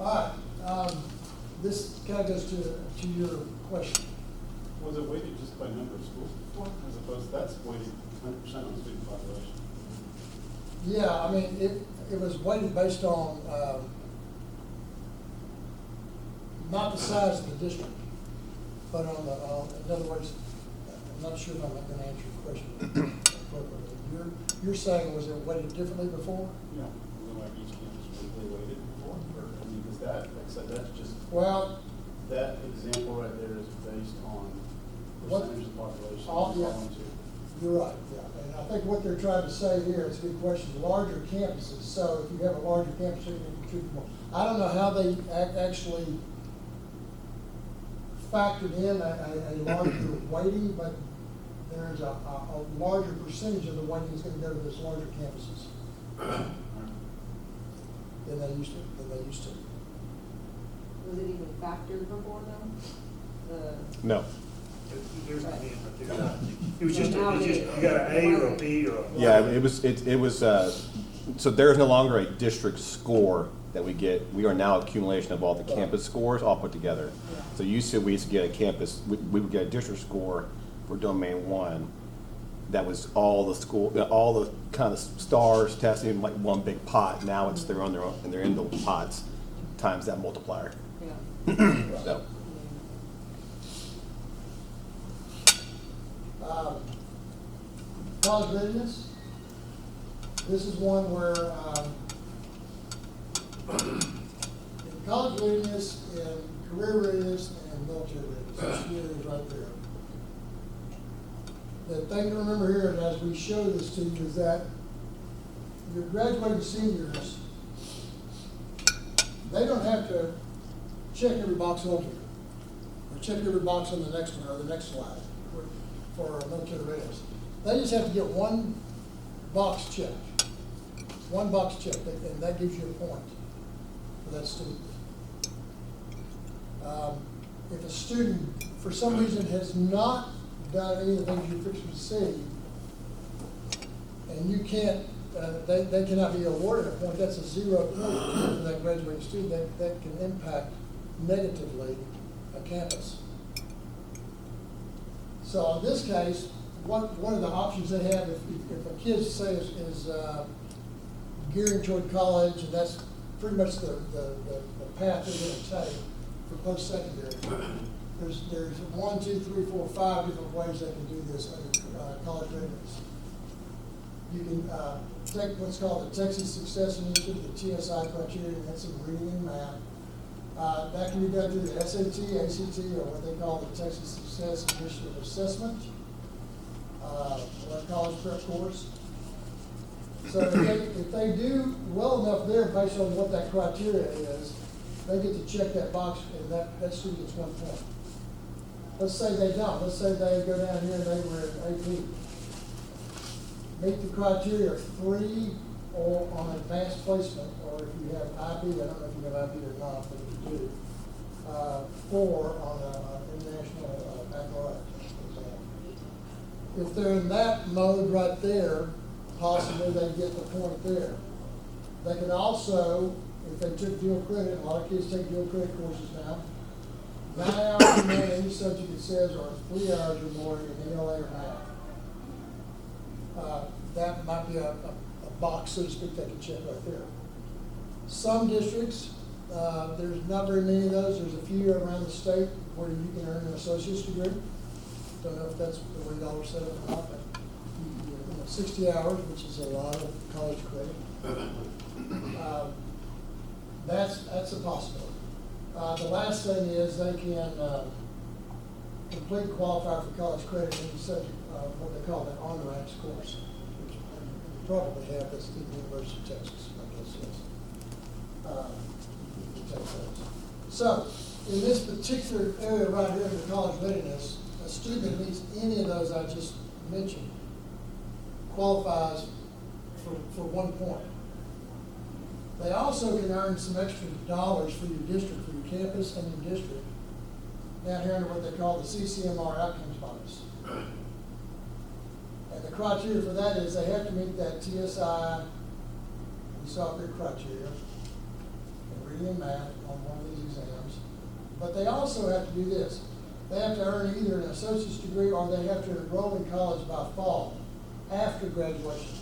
All right, this kind of goes to your question. Was it weighted just by number of schools before, as opposed, that's weighted 100% on the student population? Yeah, I mean, it was weighted based on, not the size of the district, but on in other words, I'm not sure if I'm gonna answer your question appropriately. You're saying, was it weighted differently before? Yeah. Was it like each campus was weighted before, or, I mean, is that, like I said, that's just, Well, that example right there is based on percentage of the population. Yeah. falling to. you're right, yeah. And I think what they're trying to say here is a good question, larger campuses. So if you have a larger campus, you can contribute more. I don't know how they actually factored in a larger weighting, but there's a larger percentage of the weighting is gonna go to those larger campuses than they used to. Was it even factored before though? No. There's the Right. hand right there. It was just, Now you got an A or a B or a. Yeah, it was, so there is no longer a district score that we get. We are now accumulation of all the campus scores all put together. So we used to get a campus, we would get a district score for domain 1. That was all the school, all the kind of stars testing, like one big pot. Now it's, they're on their own, and they're in the pots times that multiplier. Yeah. So, College readiness. This is one where, in college readiness, in career readiness, and military readiness, this year is right there. The thing to remember here, and as we show this to you, is that your graduating seniors, they don't have to check every box on here, or check every box on the next one, or the next slide, for military readiness. They just have to get one box checked. One box checked, and that gives you a point for that student. If a student, for some reason, has not done any of the things you're fixing to see, and you can't, they cannot be awarded a point, that's a 0 point for that graduating student, that can impact negatively a campus. So in this case, one of the options they have, if a kid, say, is gearing toward college, and that's pretty much the path they're gonna take for post-secondary, there's 1, 2, 3, 4, 5 different ways they can do this under college readiness. You can take what's called the Texas Success Initiative, the TSI criteria, and that's in reading and math. That can be done through the SAT, ACT, or what they call the Texas Success Initiative Assessment, or a college prep course. So if they do well enough there based on what that criteria is, they get to check that box, and that student gets 1 point. Let's say they don't. Let's say they go down here and they were in AP. Meet the criteria of 3 or on advanced placement, or if you have IB, I don't know if you have IB or not, but if you do, 4 on an international baccalaureate exam. If they're in that mode right there, possibly they get the point there. They can also, if they took dual credit, a lot of kids take dual credit courses now, 9 hours or more in any subject it says, or 3 hours or more in ELA or math. That might be a box, so to speak, they can check right there. Some districts, there's not very many of those. There's a few around the state where you can earn an associate's degree. Don't know if that's the way y'all are set up or not, but 60 hours, which is a lot of college credit. That's a possibility. The last thing is they can complete qualify for college credit in any subject, what they call an on-ramps course, which you probably have, that's through the University of Texas, I guess, yes. You can take those. So, in this particular area right here in the college readiness, a student that meets any of those I just mentioned qualifies for 1 point. They also can earn some extra dollars for your district, for your campus and your district, down here under what they call the CCMR outcomes bonus. And the criteria for that is they have to meet that TSI, we saw their criteria, in reading and math on one of these exams. But they also have to do this. They have to earn either an associate's degree or they have to enroll in college by fall, after graduation.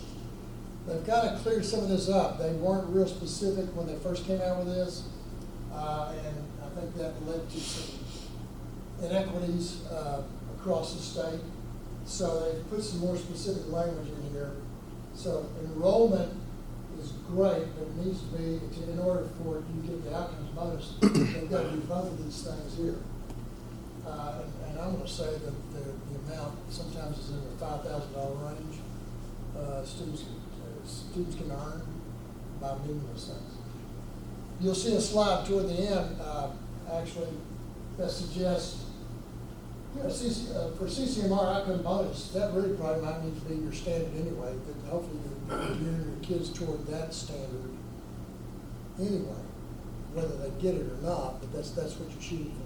They've kind of cleared some of this up. They weren't real specific when they first came out with this, and I think that led to some inequities across the state. So they've put some more specific language in here. So enrollment is great, but it needs to be, in order for you to get the outcomes bonus, they've got to do both of these things here. And I'm going to say that the amount sometimes is in the $5,000 range. Students can earn by meeting those things. You'll see a slide toward the end, actually, that suggests, for CCMR outcome bonus, that really probably might need to be your standard anyway, but hopefully you're gearing your kids toward that standard anyway, whether they get it or not, but that's what you're shooting for.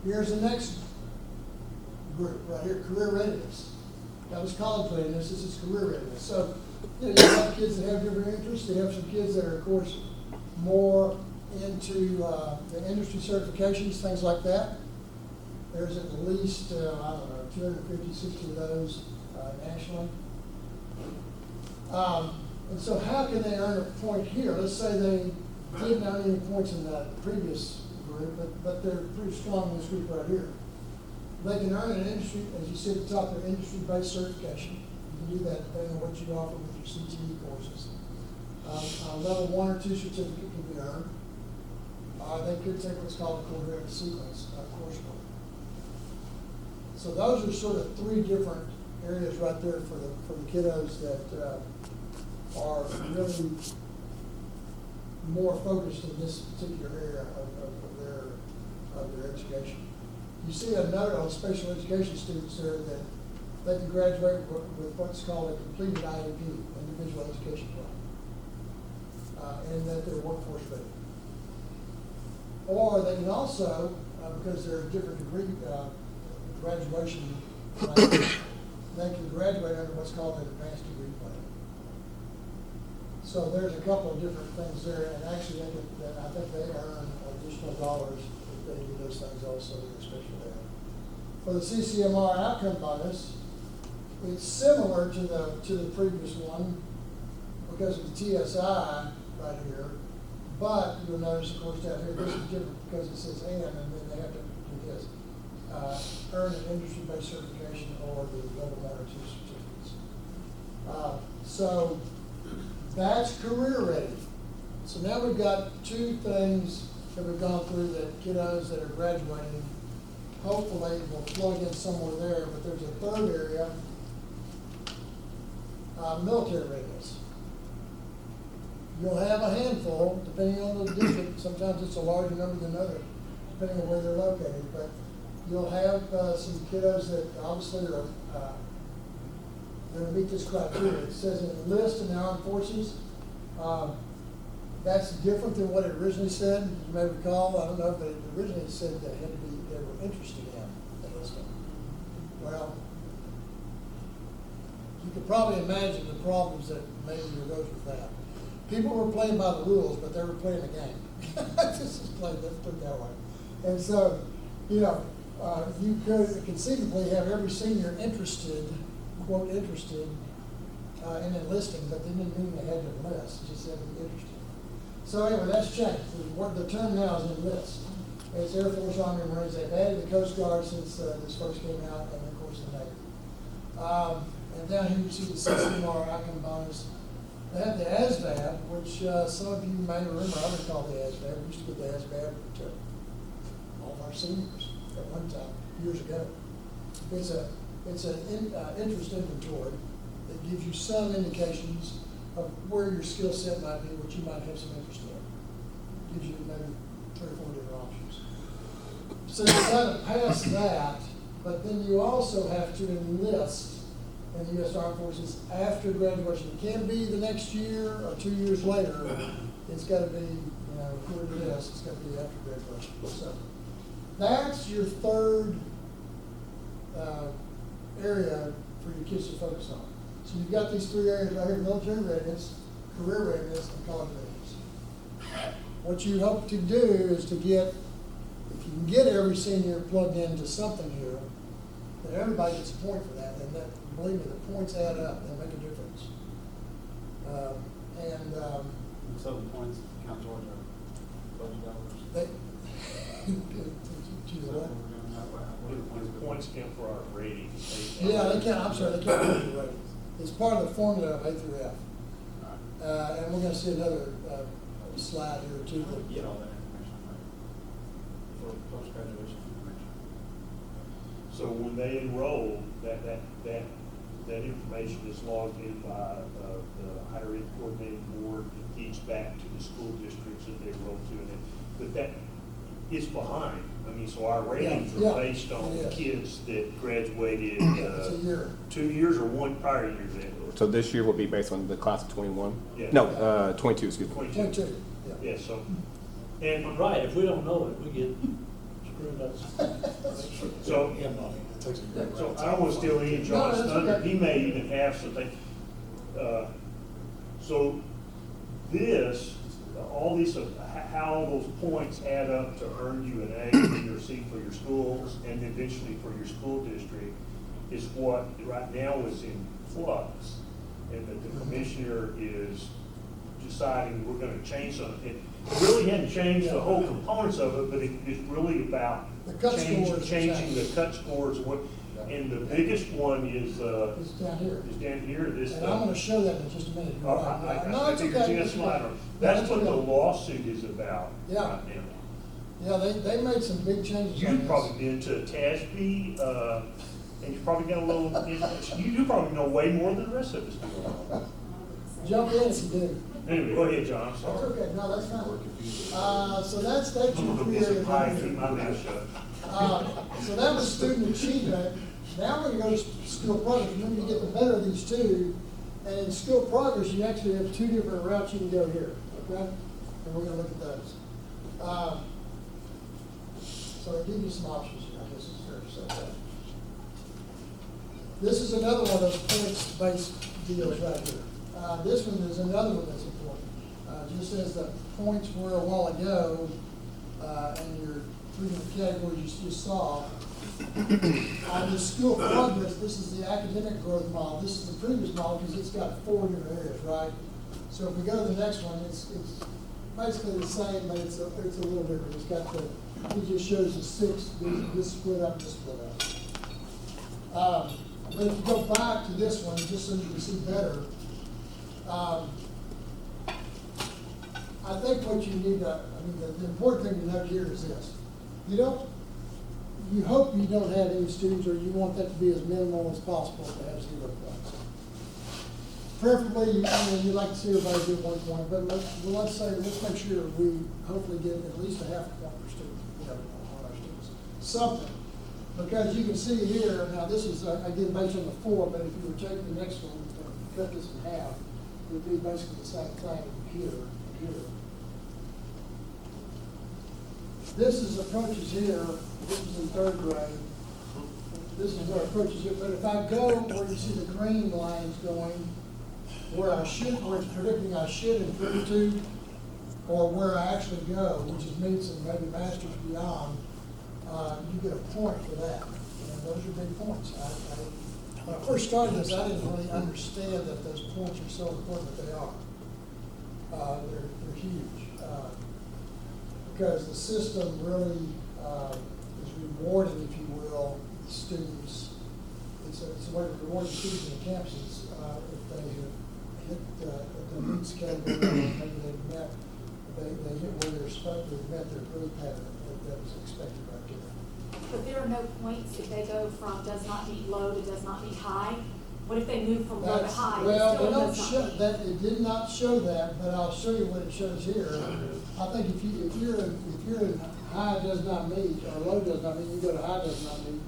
Here's the next group right here, career readiness. That was college readiness, this is career readiness. So, you have kids that have different interests. You have some kids that are, of course, more into the industry certifications, things like that. There's at least, 250, 60 of those nationally. And so how can they earn a point here? Let's say they didn't earn any points in the previous group, but they're pretty strong in this group right here. They can earn an industry, as you see at the top, their industry-based certification. You can do that depending on what you offer with your CTE courses. Level 1 or 2 certificate can be earned. They could take what's called a coherent sequence coursework. So those are sort of 3 different areas right there for the kiddos that are really more focused in this particular area of their education. You see a note on special education students there that they can graduate with what's called a completed IEP, individual education plan, and that they're workforce ready. Or they can also, because they're a different degree graduation, they can graduate under what's called an advanced degree plan. So there's a couple of different things there, and actually I think they earn additional dollars if they do those things also in the special ed. For the CCMR outcome bonus, it's similar to the previous one because of the TSI right here, but you'll notice, of course, down here, this is different because it says and then they have to do this. Earn an industry-based certification or the level 1 or 2 certificates. So that's career ready. So now we've got 2 things that we've gone through that kiddos that are graduating hopefully will plug in somewhere there, but there's a 3rd area, military readiness. You'll have a handful, depending on the district. Sometimes it's a larger number than others, depending on where they're located. But you'll have some kiddos that obviously are going to meet this criteria. It says enlist in the armed forces. That's different than what it originally said. You may recall, I don't know, but it originally said that they were interested in enlisting. Well, you could probably imagine the problems that maybe arose with that. People were playing by the rules, but they were playing the game. Let's put it that way. And so, you could conceivably have every senior interested, quote, interested in enlisting, but they didn't mean they had to enlist, just had to be interested. So anyway, that's changed. The term now is enlist. It's Air Force, Army, Marines. They've added the Coast Guard since this first came out, and of course the Navy. And down here you see the CCMR outcome bonus. They have the ASVAB, which some of you may remember. I recall the ASVAB. We used to get the ASVAB to all of our seniors at one time, years ago. It's an interest inventory that gives you some indications of where your skill set might be, what you might have some interest in. Gives you maybe 3 or 4 different options. So you've got to pass that, but then you also have to enlist in the U.S. Armed Forces after graduation. It can be the next year or 2 years later. It's gotta be, you know, according to this, it's gotta be after graduation. So that's your third area for your kids to focus on. So you've got these three areas right here: military readiness, career readiness, and college readiness. What you hope to do is to get, if you can get every senior plugged into something here, then everybody gets a point for that, and that, believe me, the points add up, they make a difference. And 7 points, count towards our budget dollars. They, So we're doing that way. What are the points? The points count for our ratings. yeah, they can't, I'm sorry, they can't do the ratings. It's part of the formula of A through F. And we're gonna see another, slide here or two. Get all that information, right? For post-graduation information. So when they enroll, that information is logged in by the higher ed coordinating board. It feeds back to the school districts that they enroll to, but that is behind. I mean, so our ratings Yeah, are based on it is. kids that graduated, It's a year. 2 years or one prior year then. So this year will be based on the class of 21? Yeah. No, 22, excuse me. 22, yeah. Yeah, so, and, Right, if we don't know it, we get screwed up. So- And money, it takes a year. so I don't want to steal any of John's No, that's thunder, okay. he may even have something. So this, all these, how all those points add up to earn you an A in your seat for your schools and eventually for your school district is what right now is in flux. And that the commissioner is deciding we're gonna change something. It really hadn't changed the whole components of it, but it's really about The cut scores changing the change. cut scores. And the biggest one is It's down here. down here, this. And I'm gonna show that in just a minute. You're right. No, it's figured okay. you had a It's slide okay. on. No, That's it's what the okay. lawsuit is about Yeah. right now. Yeah, they made some big changes on You've this. probably been to a TASB, and you've probably got a little, you probably know way more than the rest of us do. Jump in if you do. Anyway, go ahead, John, I'm That's sorry. okay, no, that's fine. We're confused. So that's I'm your gonna go three get some areas. pie right and here. keep my mouth shut. So that was student achievement. Now we're gonna go to skill progress. Remember, you get the better of these two. And in skill progress, you actually have two different routes you can go here, okay? And we're gonna look at those. So I give you some options here, I guess it's fair to say that. This is another one of those points-based deals right here. This one is another one that's important. Just as the points were a while ago, and your three different categories you just saw, on the skill progress, this is the academic growth model. This is the previous model because it's got 4 different areas, right? So if we go to the next one, it's basically the same, but it's a little different. It's got the, it just shows the 6, this split up, this split up. But if you go back to this one, just so you can see better, I think what you need to, I mean, the important thing to note here is this. You hope you don't have any students, or you want that to be as minimal as possible to have 0 points. Preferably, you'd like to see everybody get 1 point, but let's make sure we hopefully get at least a half a point per student, on our students. Something, because you can see here, now this is, again, based on the 4, but if you were taking the next one and cut this in half, it would be basically the same thing here and here. This is approaches here, this is in 3rd grade. This is where approaches here, but if I go where you see the green lines going, where it's predicting I should improve to, or where I actually go, which is meets and maybe masters beyond, you get a point for that. And those are big points. When I first started this, I didn't really understand that those points are so important, but they are. They're huge. Because the system really is rewarding, if you will, students. It's a way to reward the students in the campuses if they have hit the needs category, maybe they've met, they hit where they're supposed to have met their growth pattern that was expected right there. But there are no points if they go from does not meet low to does not meet high. What if they move from low to high? Well, It they still don't does not show meet. that, it did not show that, but I'll show you what it shows here. I think if you're in high does not meet, or low does not meet, you go to high does not meet,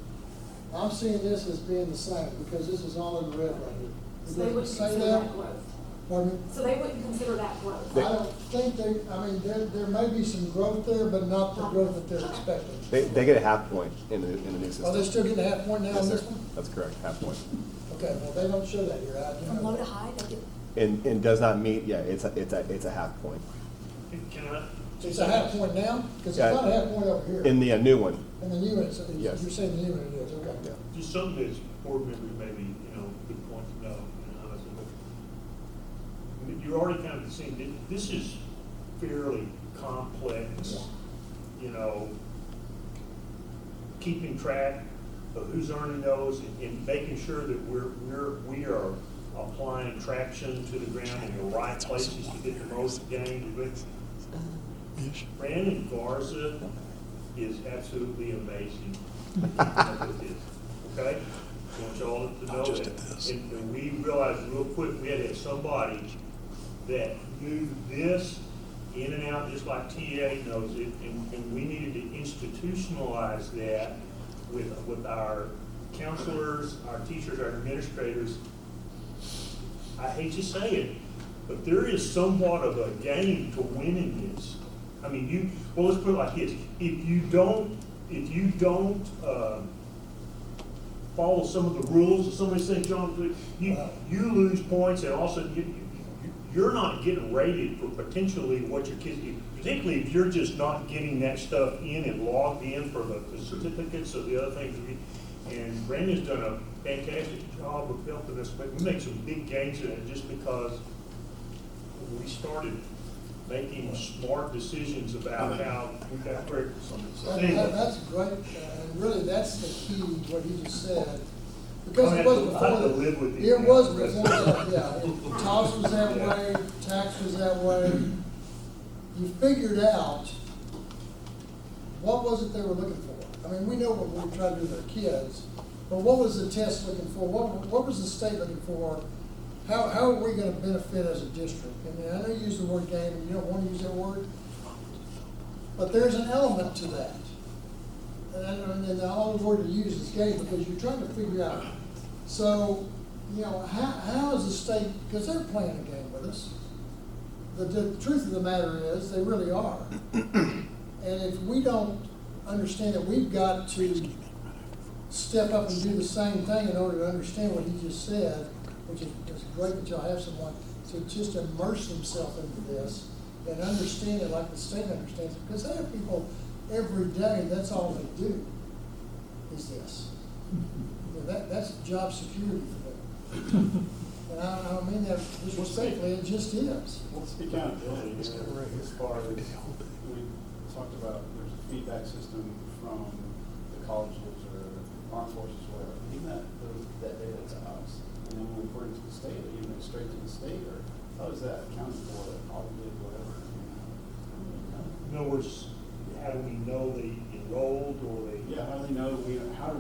I'm seeing this as being the same, because this is all in red right here. It So they doesn't wouldn't say consider that. that growth. Pardon me? So they wouldn't consider that growth. I don't think there may be some growth there, but not the growth that they're expecting. They get a half point in the new system. Are they still getting a half point now Yes, on sir. this one? That's correct, half point. Okay, well, they don't show that here. I do From know low to that. high, they get, And does not meet, yeah, it's a half point. Can I? It's a half point now? Because Yeah. it's not a half point over here. In the new one, And the new one, Yes. you're saying the new one it is, okay. yeah. Just something that's board members maybe, good point to know, honestly. But you're already kind of seeing, this is fairly complex, keeping track of who's earning those and making sure that we are applying traction to the ground in the right places to get the most gain. Brandon Garza is absolutely amazing. Okay? I want y'all to know that. And we realized real quick, we had to have somebody that knew this in and out, just like TA knows it, and we needed to institutionalize that with our counselors, our teachers, our administrators. I hate to say it, but there is somewhat of a game to winning this. I mean, let's put it like this: if you don't follow some of the rules of some of these things, John, you lose points, and also you're not getting rated for potentially what your kids, particularly if you're just not getting that stuff in and logged in for the certificates or the other things. And Brandon's done a fantastic job of helping us, but we make some big gains in it just because we started making smart decisions about how we got credit for some of this. Anyway, That's great, and really, that's the key, what you just said. Because I it have was to- I before, have to live with it it now was for the rest before, of that, yeah, TOS was that Yeah. way, tax was that way. You figured out, what was it they were looking for? I mean, we know what we were trying to do with our kids, but what was the test looking for? What was the state looking for? How are we gonna benefit as a district? And I know you use the word game, and you don't wanna use that word, but there's an element to that. And the only word to use is game, because you're trying to figure out, so, how is the state, because they're playing a game with us. The truth of the matter is, they really are. And if we don't understand that we've got to step up and do the same thing in order to understand what he just said, which is great that y'all have someone to just immerse themselves into this and understand it like the state understands it. Because they have people every day, that's all they do, is this. That's job security for them. And I don't mean that disrespectfully, it just is. What's the accountability as far as, we talked about, there's a feedback system from the colleges or armed forces, whatever, even that data to us. And then when we report it to the state, or even straight to the state, or how is that accounted for, audited, whatever? In other words, how do we know they enrolled or they? Yeah, how do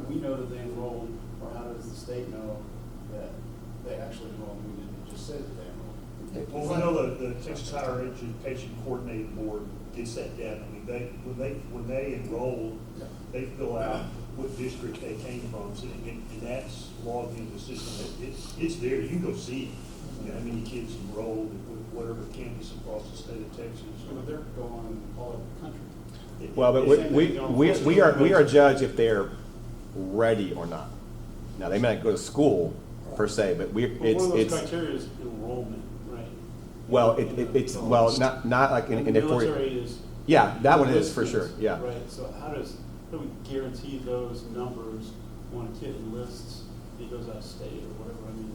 we know that they enrolled, or how does the state know that they actually enrolled? We didn't just say that they enrolled. Well, we know the Texas Higher Education Coordinating Board gets that data. I mean, when they enroll, they fill out what district they came from, and that's logged into the system. It's there. You can go see how many kids enrolled at whatever campus across the state of Texas. But they're going all over the country. Well, but we are judged if they're ready or not. Now, they may not go to school per se, but One of those it's, criteria is enrollment, right? well, it's, well, not like in The a 40. military is. Yeah, that one is for sure, yeah. Right, so how do we guarantee those numbers when a kid enlists, he goes out of state or whatever, I mean?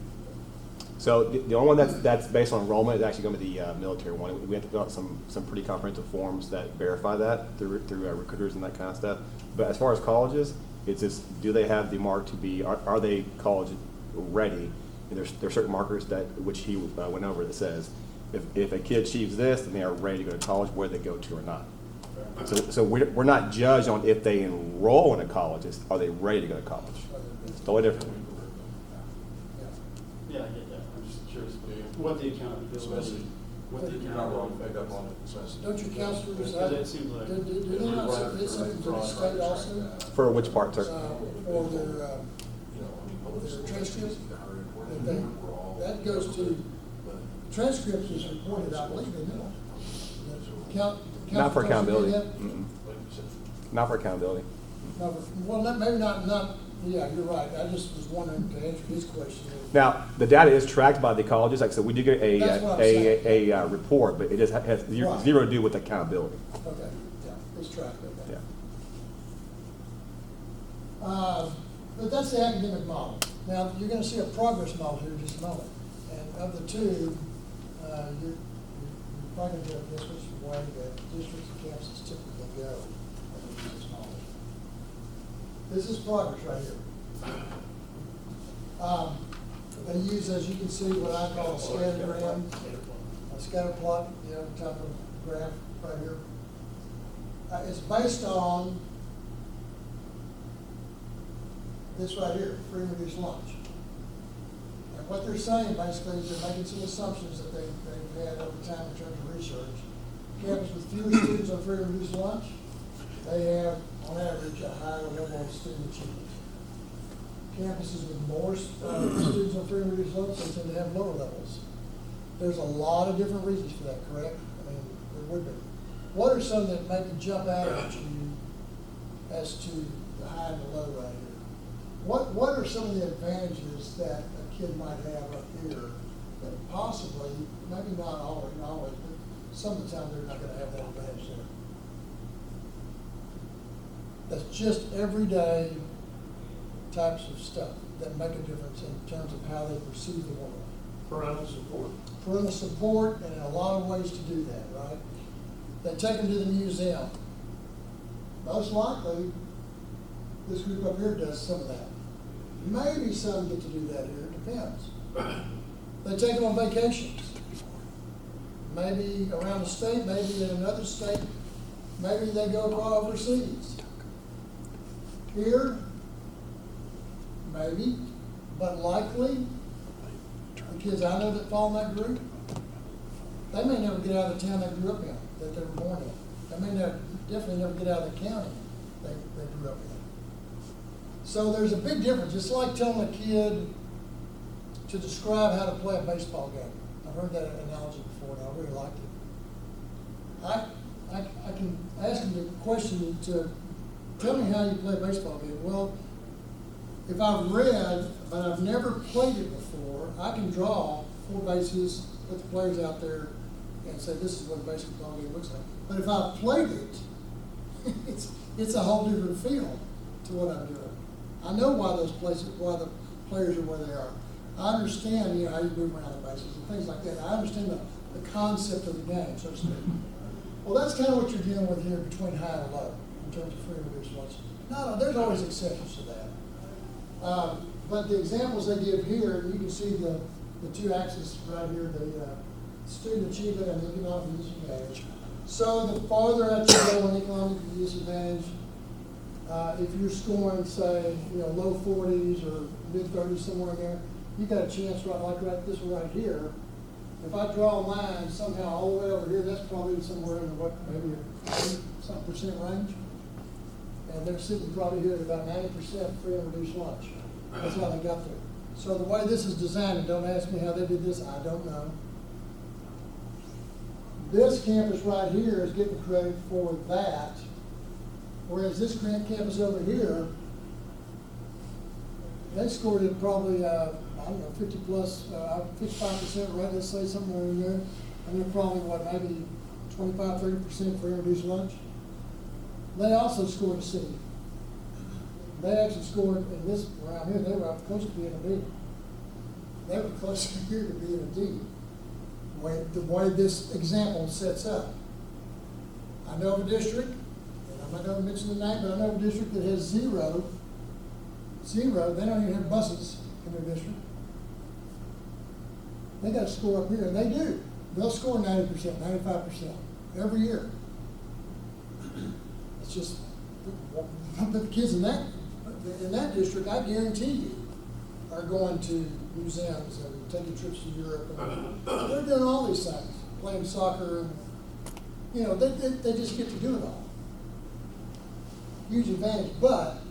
So the only one that's based on enrollment is actually going to be the military one. We have to fill out some pretty comprehensive forms that verify that through recruiters and that kind of stuff. But as far as colleges, it's just, do they have the mark to be, are they college ready? And there's certain markers that, which he went over, that says, if a kid achieves this, then they are ready to go to college, whether they go to or not. So we're not judged on if they enroll in a college, it's are they ready to go to college? It's totally different. Yeah, I get that, I'm just curious what the accountability, You're not wrong, pick up on it, especially. Don't your counselors, Because it seems like- do they not, it's submitting to the state also, For which part, sir? for their transcripts. That goes to, transcripts is reported, I believe, isn't it? Not for accountability. Council, Mm-mm. Not for accountability. no, well, maybe not, yeah, you're right. I just was wondering to answer his question. Now, the data is tracked by the colleges. Like I said, we do get That's what I'm saying. a report, but it just has Right. zero to do with accountability. Okay, yeah, it's tracked, okay. Yeah. But that's the academic model. Now, you're gonna see a progress model here in just a moment. And of the two, you're probably gonna get this was the way that districts and campuses typically go when they use this model. This is progress right here. They use, as you can see, what I call a scattergram, a scatter plot, type of graph right here. It's based on this right here, free and reduced lunch. And what they're saying basically is they're making some assumptions that they've had over time in terms of research. Campuses with fewer students on free and reduced lunch, they have, on average, a higher level of student achievement. Campuses with more students on free and reduced lunch, they tend to have lower levels. There's a lot of different reasons for that, correct? I mean, there would be. What are some that maybe jump out at you as to the high and the low right here? What are some of the advantages that a kid might have up here that possibly, maybe not always, but some of the time they're not gonna have that advantage there? That's just everyday types of stuff that make a difference in terms of how they perceive the world. Parental support. Parental support, and in a lot of ways to do that, right? They take them to the museum. Most likely, this group up here does some of that. Maybe some get to do that here, it depends. They take them on vacations. Maybe around the state, maybe in another state, maybe they go overseas. Here, maybe, but likely, the kids I know that fall in that group, they may never get out of the town they grew up in, that they were born in. They may definitely never get out of the county they grew up in. So there's a big difference. It's like telling a kid to describe how to play a baseball game. I've heard that analogy before, and I really liked it. I can ask them the question to tell me how you play a baseball game. Well, if I've read, but I've never played it before, I can draw 4 bases, put the players out there, and say this is what a baseball game looks like. But if I've played it, it's a whole different feel to what I'm doing. I know why the players are where they are. I understand, how you move around the bases and things like that. I understand the concept of the game, so to speak. Well, that's kind of what you're dealing with here between high and low in terms of free and reduced lunch. No, there's always exceptions to that. But the examples they give here, you can see the 2 axes right here, the student achievement and economic disadvantage. So the farther out you go on economic disadvantage, if you're scoring, say, low 40s or mid 30s, somewhere in there, you got a chance right this one right here. If I draw a line somehow all the way over here, that's probably somewhere in the maybe a 80% range. And they're sitting probably here at about 90% free and reduced lunch. That's how they got there. So the way this is designed, and don't ask me how they did this, I don't know. This campus right here is getting credit for that, whereas this campus over here, they scored it probably, 50 plus, 55% right, let's say somewhere in there. And they're probably, maybe 25, 30% free and reduced lunch. They also scored a C. They actually scored in this, around here, they were close to being a B. They were closer here to being a D. The way this example sets up. I know of a district, and I'm not going to mention the name, but I know of a district that has zero, they don't even have buses in their district. They got to score up here, and they do. They'll score 90%, 95% every year. It's just, the kids in that district, I guarantee you, are going to museums and taking trips to Europe. And they're doing all these things, playing soccer, and they just get to do it all. huge advantage, but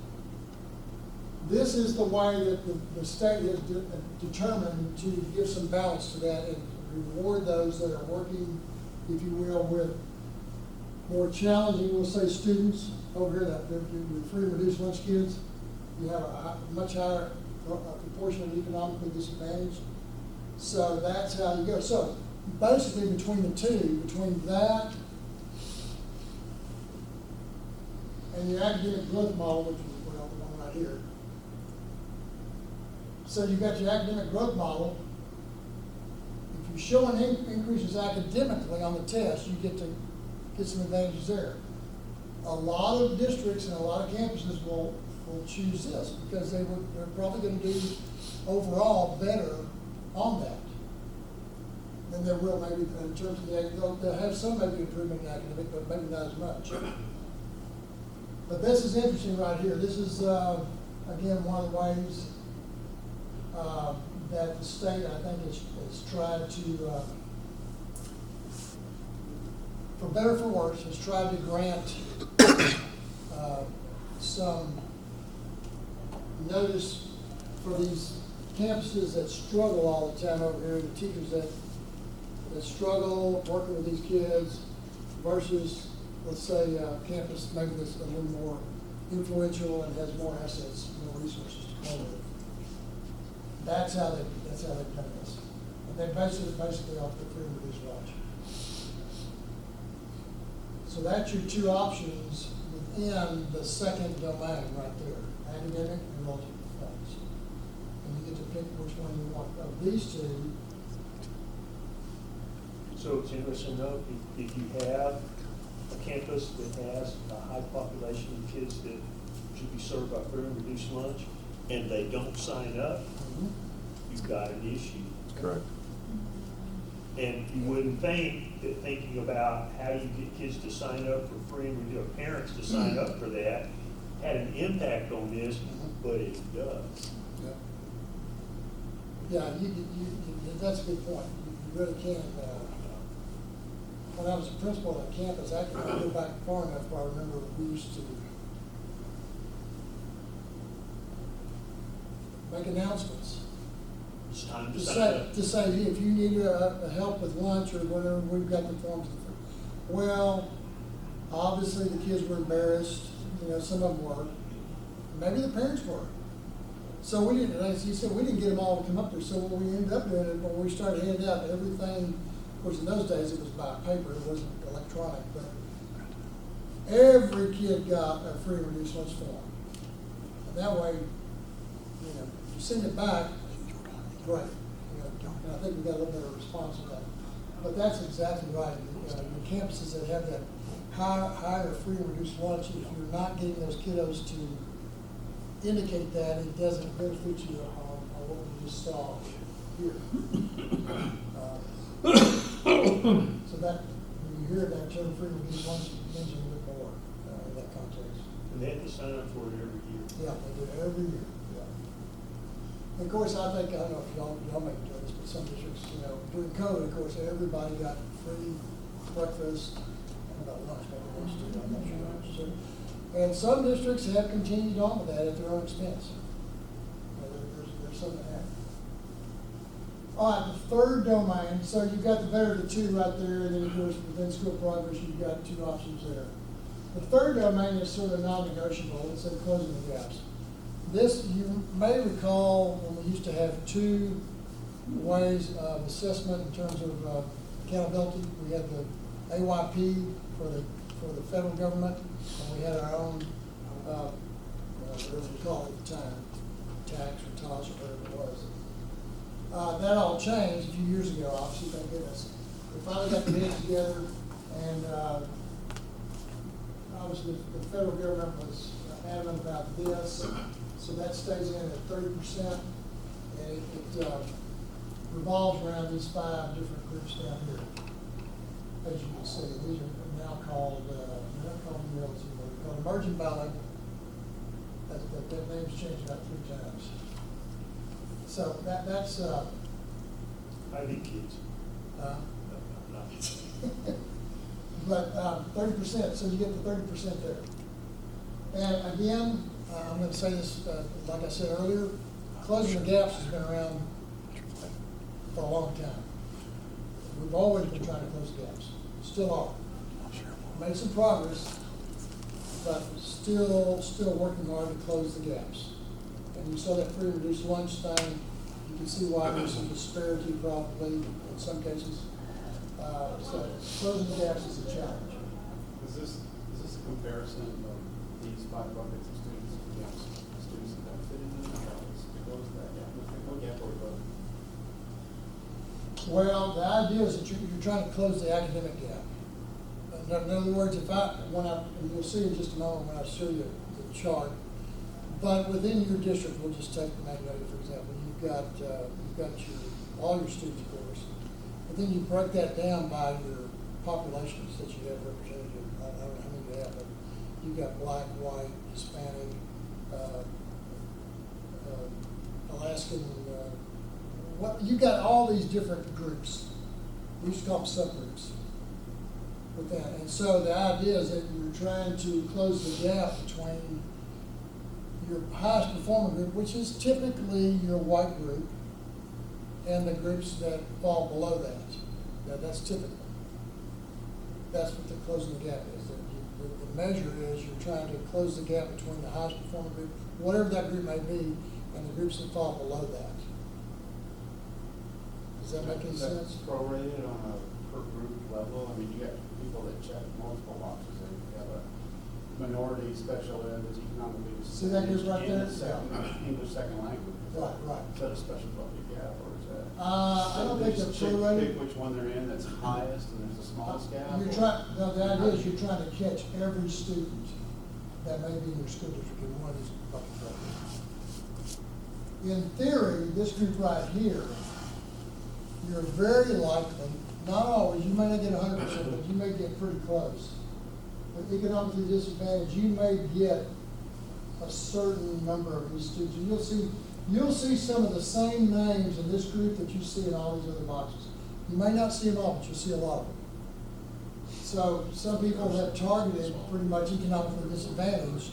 this is the way that the state has determined to give some balance to that and reward those that are working, if you will, with more challenging, we'll say, students over here, that the free and reduced lunch kids. You have a much higher proportion of economically disadvantaged. So that's how you go. So basically between the two, between that and your academic growth model, which is, well, the one right here. So you've got your academic growth model. If you're showing increases academically on the test, you get to get some advantages there. A lot of districts and a lot of campuses will choose this because they're probably going to do overall better on that than they will maybe in terms of they'll have some maybe improvement in academic, but maybe not as much. But this is interesting right here. This is, again, one of the ways that the state, I think, has tried to, for better or for worse, has tried to grant some notice for these campuses that struggle all the time over here, the teachers that struggle working with these kids versus, let's say, a campus maybe that's a little more influential and has more assets, more resources to play with. That's how they've done this. And they basically offer free and reduced lunch. So that's your two options within the second domain right there, academic and relative performance. And you get to pick which one you want. Of these two, So it's interesting to note, if you have a campus that has a high population of kids that should be served by free and reduced lunch, and they don't sign up, you've got an issue. Correct. And you wouldn't think that thinking about how do you get kids to sign up for free and reduced, parents to sign up for that, had an impact on this, but it does. yeah, that's a good point. You really can't. When I was a principal at a campus, actually, I go back far enough where I remember we used to make announcements. It's time to sign up. To say, if you need help with lunch or whatever, we've got the forms. Well, obviously the kids were embarrassed, some of them were. Maybe the parents were. So we didn't, as he said, we didn't get them all to come up there. So what we ended up doing is when we started handing out everything, of course in those days it was by paper, it wasn't electronic, but every kid got a free and reduced lunch form. And that way, you send it back, great. And I think we got a little bit of response to that. But that's exactly right. The campuses that have that higher free and reduced lunch, if you're not getting those kiddos to indicate that, it doesn't benefit you on what we just saw here. So that, when you hear that term free and reduced lunch, it means a little bit more in that context. And they have to sign up for it every year. Yeah, they do it every year. Yeah. And of course, I think, I don't know if y'all may do this, but some districts, during COVID, of course, everybody got free breakfast, and about lunch, maybe lunch too, I'm not sure. And some districts have continued on with that at their own expense. There's some that have. All right, the third domain, so you've got the better of the two right there, and then of course within school progress, you've got two options there. The third domain is sort of non-negotiable, it's in closing the gaps. This, you may recall when we used to have two ways of assessment in terms of accountability. We had the AYP for the federal government, and we had our own, whatever we call it at the time, tax or TOS or whatever it was. That all changed a few years ago, obviously, thank goodness. We finally got the heads together, and obviously the federal government was adamant about this, so that stays in at 30%, and it revolves around these 5 different groups down here. As you can see, these are now called, they're not called ULs anymore, they're called emerging valley. That name's changed about 3 times. So that's IB kids. not Not kids. but 30%, so you get the 30% there. And again, I'm gonna say this, like I said earlier, closing the gaps has been around for a long time. We've always been trying to close gaps, still are. Made some progress, but still working hard to close the gaps. And you saw that free and reduced lunch thing, you can see why there's some disparity probably in some cases. So closing the gaps is a challenge. Is this a comparison of these 5 buckets of students against students that benefited in the trials to close that gap? What gap are we closing? Well, the idea is that you're trying to close the academic gap. In other words, and you'll see in just a moment when I show you the chart, but within your district, we'll just take Magnolia, for example, you've got all your students, of course, but then you break that down by your populations that you have represented. I don't know how many you have, but you've got black, white, Hispanic, Alaskan, you've got all these different groups. We used to call them subgroups with that. And so the idea is that you're trying to close the gap between your highest performing group, which is typically your white group, and the groups that fall below that. Now, that's typical. That's what the closing the gap is. The measure is you're trying to close the gap between the highest performing group, whatever that group may be, and the groups that fall below that. Does that make any Is that sense? prorated on a per group level? I mean, you got people that check multiple boxes. You have a minority special ed that's economically See that group right there? English second language. Right. Is that a special bucket gap or is that? I don't think Just they're prorated. pick which one they're in that's highest and there's the smallest gap? You're trying, no, the idea is you're trying to catch every student that may be in your school district in one of these bucket programs. In theory, this group right here, you're very likely, not always, you may not get 100%, but you may get pretty close. With economically disadvantaged, you may get a certain number of these students. And you'll see some of the same names in this group that you see in all these other boxes. You may not see them all, but you'll see a lot of them. So some people have targeted pretty much economically disadvantaged.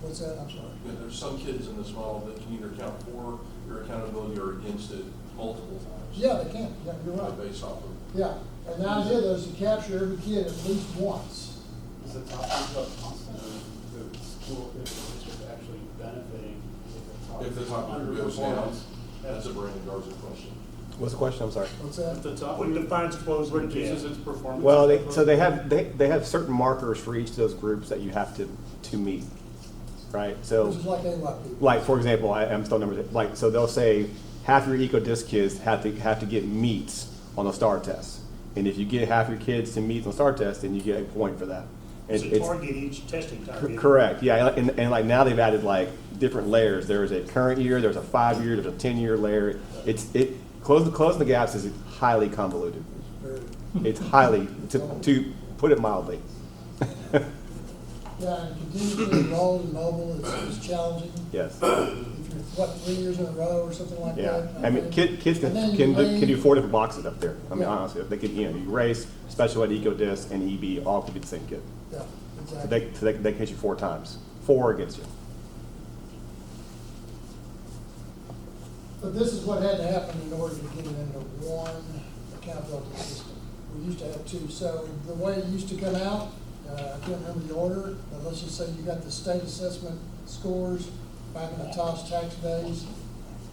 What's that? I'm sorry. Yeah, there's some kids in this model that can either count for your accountability or against it multiple times. Yeah, they can. Yeah, you're right. Based off of. Yeah, and the idea though is to capture every kid at least once. Is the top group up constant or the school, if the district actually benefiting If the top group goes down, that's a Brandon Garza question. What's the question? I'm sorry. What's If that? the top What group defines closing the reduces gap? its performance? Well, they have certain markers for each of those groups that you have to meet, right? So, Which is like AYP. like for example, I'm still numbers. Like so, they'll say half your eco-disc kids have to get meets on the STAR test, and if you get half your kids to meet on the STAR test, then you get a point for that. And So target each testing time. correct. Yeah, and like now they've added like different layers. There's a current year, there's a 5-year, there's a 10-year layer. Closing the gaps is highly convoluted. Very- It's highly, to put it mildly. Yeah, and continue to enroll in mobile is challenging. Yes. If you're, 3 years in a row or something like Yeah. that? I mean, kids And then can you do 4 different boxes up there. I mean, Yeah. honestly, if they could, you race, special ed, eco disc, and EB all could be the same kid. Yeah, So exactly. they can hit you 4 times. 4 against you. But this is what had to happen in order to get it into one accountability system. We used to have 2. So the way it used to come out, I can't remember the order, but let's just say you got the state assessment scores back in the TOS tax days,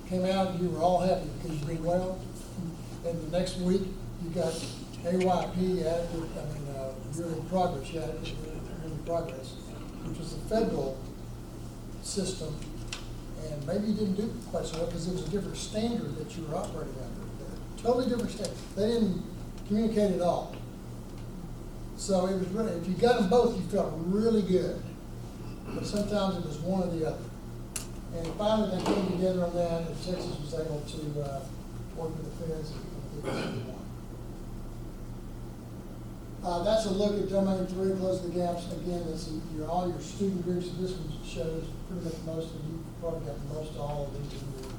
came out and you were all happy because you did well. And the next week, you got AYP, you're in progress, you're in progress, which was the federal system. And maybe you didn't do quite so well because it was a different standard that you were operating under. Totally different standard. They didn't communicate at all. So it was really, if you got them both, you felt really good. But sometimes it was one or the other. And finally they came together on that, and Texas was able to work with the feds and get this one. That's a look at domain 3, close the gaps. Again, this is all your student groups. This one shows pretty much most of you probably got most all of these in your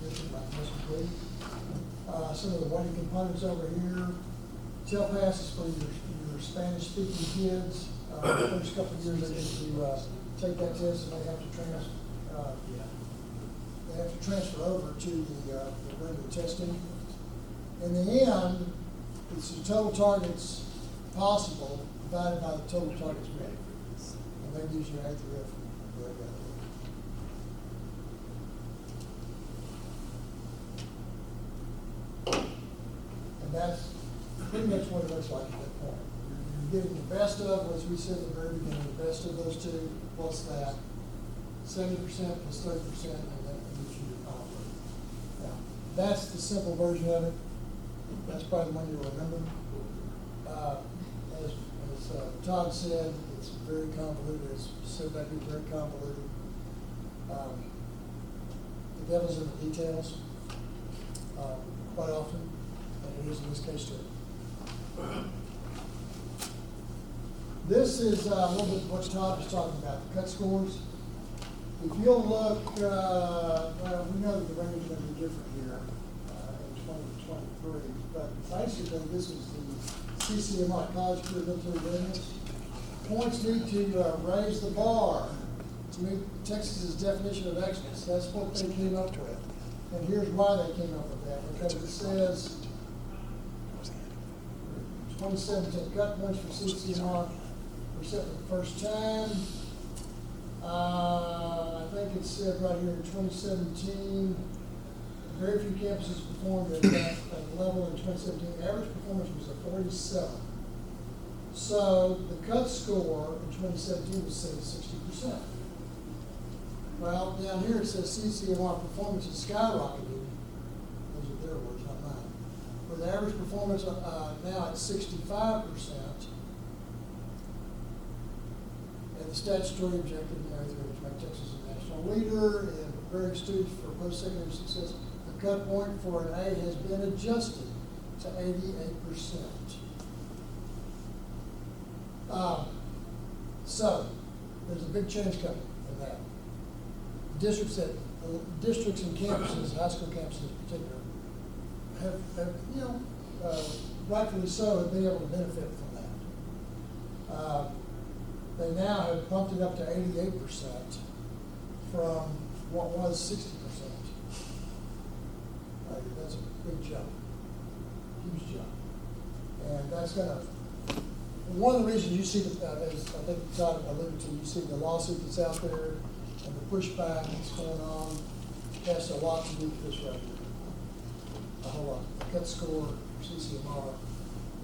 district, like most complete. Some of the weighting components over here. TELPAS is for your Spanish-speaking kids. First couple of years, they get to, take that test and they have to transfer over to the regular testing. In the end, it's the total targets possible divided by the total targets made. And that gives you an accurate breakout. And that's pretty much what it looks like at that point. You're getting the best of, as we said at the very beginning, the best of those two plus that, 70% plus 30%, and that gives you your power. Now, that's the simple version of it. That's probably the one you'll remember. As Todd said, it's very convoluted. It's said that be very convoluted. The devil's in the details quite often, and it is in this case too. This is a little bit what Todd was talking about, the cut scores. If you'll look, well, we know that the range is going to be different here in 2023, but basically this is the CCMI, College Career Military Readiness. Points need to raise the bar to meet Texas's definition of excellence. That's what they came up with. And here's why they came up with that, because it says 2017 cut points for CCMR were set for the first time. I think it said right here in 2017, very few campuses performed at that level in 2017. Average performance was a 47. So the cut score in 2017 was set at 60%. Well, down here it says CCMR performance has skyrocketed. Those are their words, not mine. With average performance now at 65%. And the statutory objective in area 3 is to make Texas a national leader in preparing students for post-secondary success. The cut point for an A has been adjusted to 88%. So there's a big change coming in that. Districts and campuses, high school campuses in particular, have rightfully so, have been able to benefit from that. They now have bumped it up to 88% from what was 60%. That's a big jump, huge jump. And that's gonna, one of the reasons you see, as I think Todd alluded to, you see the lawsuit that's out there and the pushback that's going on, has a lot to do with this right here. A whole lot. The cut score for CCMR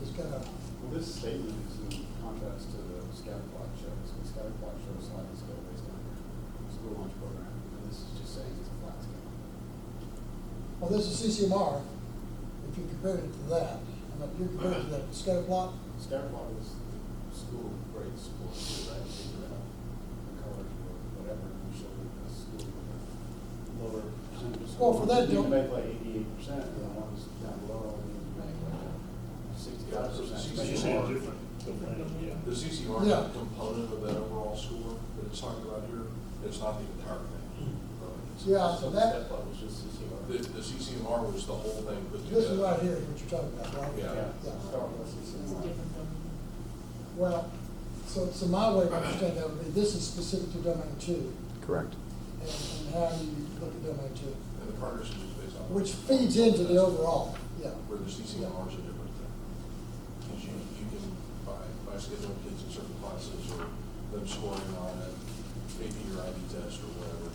is gonna. Well, this statement is in contrast to the scatter plot shows. The scatter plot shows sliding scale based on your school lunch program, and this is just saying it's a flat scale. Well, this is CCMR. If you compare it to that, you're comparing it to that scatter plot. Scatter plot is the school grade score, right? Figure out the colors or whatever, and show the school lower percentage of Well, school. for that, you don't- can make like 88%, and the ones down below, you can make like 65%. You say a different, yeah. The CCR is Yeah. a component of that overall score that it's talking about here. It's not the entire thing. Yeah, so that, Step up was just CCR. The CCMR was the whole thing put together. this is right here is what you're talking about, right? Yeah. Start with It's a CCR. different thing. Well, so my way of understanding that would be, this is specific to domain 2, Correct. and how you look at domain 2, And the partnership is based on. which feeds into the overall, yeah. Where the CCMR is a different thing. Because you can, by scheduling kids in certain classes or them scoring on an AP or IB test or whatever,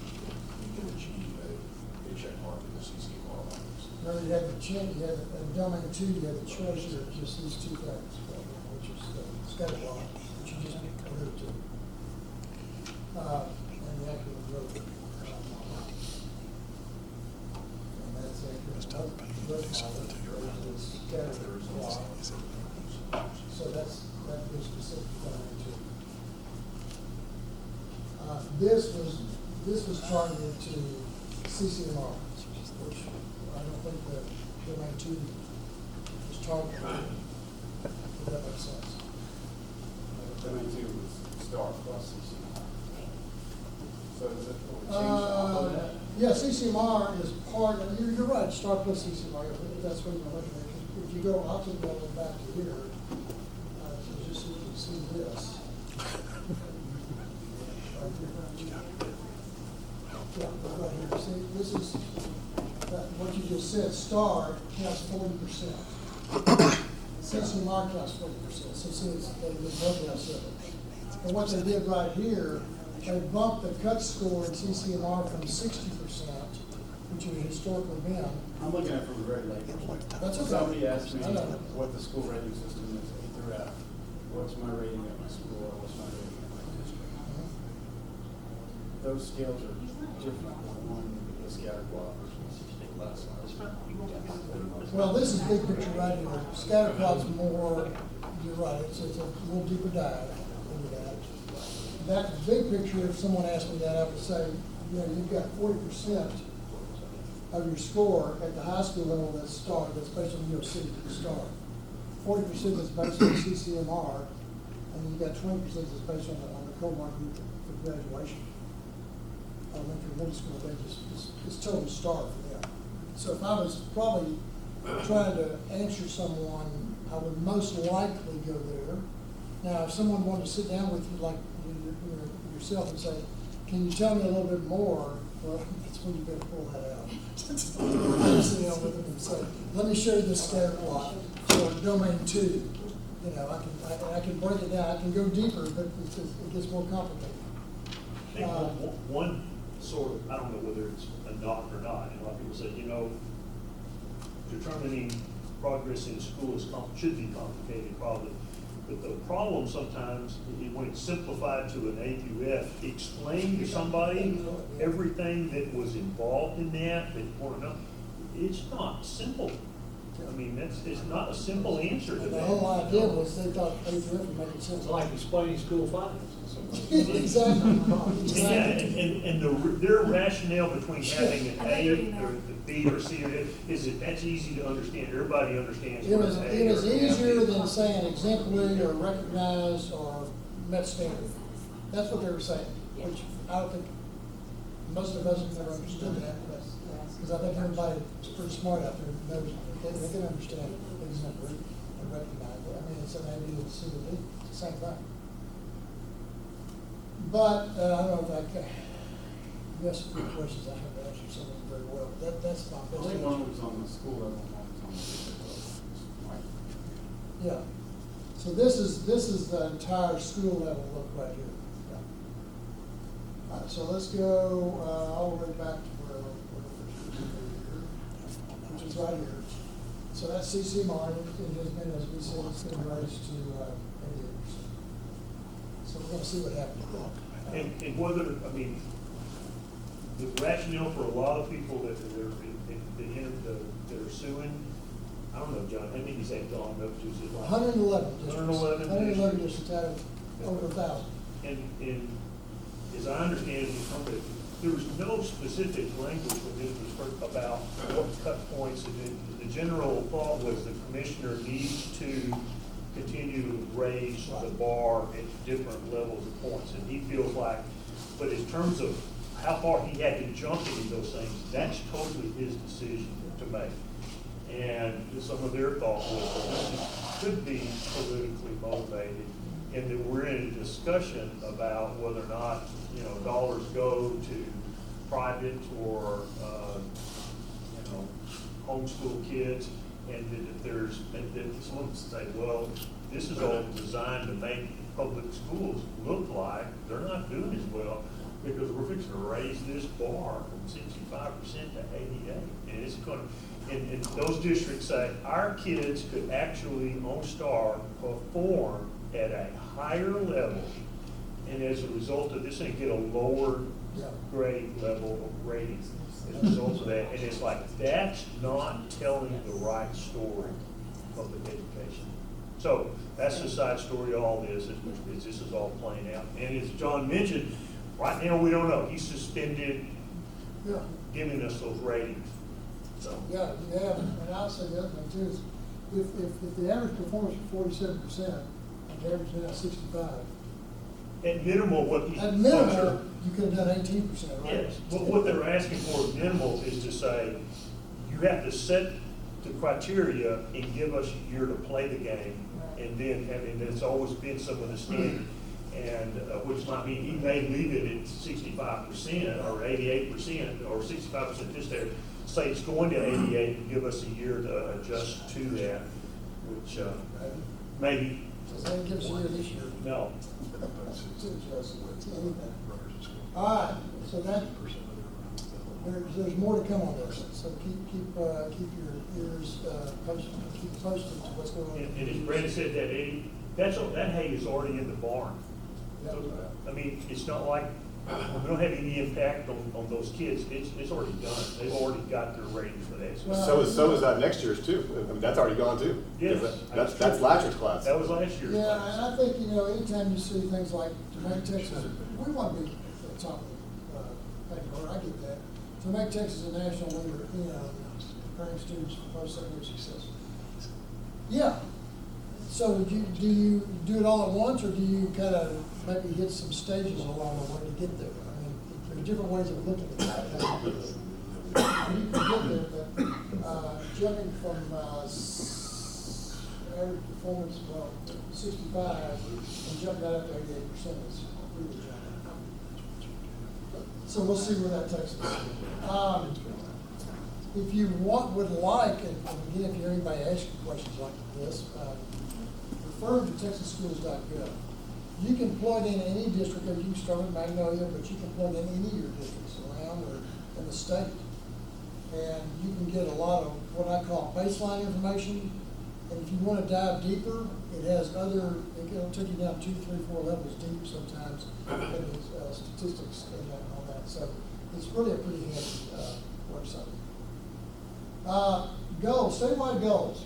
you can achieve a check mark in the CCMR lines. Remember, you had the in domain 2, you had the choice of just these two things, which is scatter plot, which you just alluded to, and the actual growth. And that's accurate. Scatter plot. So that is specific to domain 2. This was targeted to CCMR, which I don't think that domain 2 is targeted. If that makes sense. Domain 2 was star plus CCR. So is it, will we change all of that? Yeah, CCMR is part, you're right, star plus CCMR, if that's what you're looking at. If you go, I'll take that one back to here, so just so you can see this. this is, what you just said, STAR counts 40%. CCMR counts 40%, so see, they both have separate. And what they did right here, they bumped the cut score in CCMR from 60%, which it had historically been. I'm looking at it from a very late perspective. That's okay. Somebody asked me I know. what the school rating system is, A through F. What's my rating at my school, or what's my rating at my district? Those scales are different, one is scatter plot versus less. Well, this is big picture right here. Scatter plot's more, you're right, it's a little deeper dive into that. That big picture, if someone asked me that, I would say, you know, you've got 40% of your score at the high school level that's STAR, that's based on UOC, STAR. 40% is based on CCMR, and you've got 20% that's based on the Comark group for graduation. Elementary, middle school, they just, it's total STAR for them. So if I was probably trying to answer someone, I would most likely go there. Now, if someone wanted to sit down with you, like yourself, and say, can you tell me a little bit more? Well, that's when you better pull that out. Sit down with them and say, let me show you this scatter plot for domain 2. You know, I can break it down. I can go deeper, but it gets more complicated. And one sort of, I don't know whether it's a knock or not, and a lot of people say, you know, determining progress in school should be complicated probably. But the problem sometimes, when it's simplified to an A through F, explain to somebody everything that was involved in that you want to know. It's not simple. I mean, it's not a simple answer to And the that. whole idea was they thought A through F would make it sense. It's like explaining school finance. Exactly. Yeah, and their rationale between having an A or the B or C or D is that that's easy to understand. Everybody understands It what was, an A it was or an F easier is. than saying exemplary or recognized or met standard. That's what they were saying, which I don't think, most of us have never understood that, because I think everybody's pretty smart out there, knows, they can understand exemplary and recognized. I mean, it's an A, B, and C, and D, it's the same thing. But, I don't know if I can, you asked a few questions, I haven't answered some of them very well, that's my I best think one answer. was on the school level, one was on the district level. Yeah, so this is the entire school level look right here. All right, so let's go, all the way back to where which is right here. So that's CCMR, and it has been, as we said, it's been raised to 88%. So we're gonna see what happens. And whether, I mean, the rationale for a lot of people that are suing, I don't know, John, how many is that gone up to? Is it like 111 districts. 111 111 districts out of over 1,000. And as I understand it, there was no specific language when this was first about what cut points, and the general thought was the commissioner needs to continue to raise the bar at different levels of points, and he feels like, but in terms of how far he had to jump into those things, that's totally his decision to make. And some of their thought was, this could be politically motivated, and that we're in a discussion about whether or not, you know, dollars go to private or, homeschool kids, and that if there's, and that someone say, well, this is all designed to make public schools look like they're not doing as well, because we're fixing to raise this bar from 65% to 88%, and it's going to, and those districts say, our kids could actually, on STAR, perform at a higher level, and as a result of this, and get a lower grade level of ratings as a result of that. And it's like, that's not telling the right story of public education. So that's the side story to all this, is this is all playing out. And as John mentioned, right now we don't know. He suspended giving us those ratings. So Yeah, and I'll say the other thing too is, if the average performance was 47%, and the average is now 65, at minimal, what these at folks minimum, are, you could have done 18%, right? yes, but what they're asking for at minimal is to say, you have to set the criteria and give us a year to play the game, and then, and it's always been some of the standard. And, which might mean he may leave it at 65% or 88% or 65% just there. Say it's going to 88 and give us a year to adjust to that, which, maybe, So that gives you this year. no. All right, so that, there's more to come on this, so keep your ears posted, keep posted to what's going on. And as Brandon said, that hay is already in the barn. Yep. I mean, it's not like, we don't have any impact on those kids, it's already done, they've already got their ratings for that. Well, So is that next year's too. I mean, that's already gone too. Yes. That's last year's class. That was last year's. Yeah, and I think, anytime you see things like to make Texas, we want to be at the top of I get that. To make Texas a national leader, preparing students for post-secondary success. Yeah. So do you do it all at once, or do you kind of maybe hit some stages along the way to get there? I mean, there's different ways of looking at that. You can get there, but jumping from average performance, 65, and jumping right up to 88% is really jumping. So we'll see where that takes us. If you would like, and again, if you hear anybody ask you questions like this, refer to texasschools.gov. You can plug in any district, or you can start with Magnolia, but you can plug in any of your districts around or in the state. And you can get a lot of what I call baseline information. And if you want to dive deeper, it has it'll take you down 2, 3, 4 levels deep sometimes in the statistics and all that. So it's really a pretty handy website. Goals, statewide goals.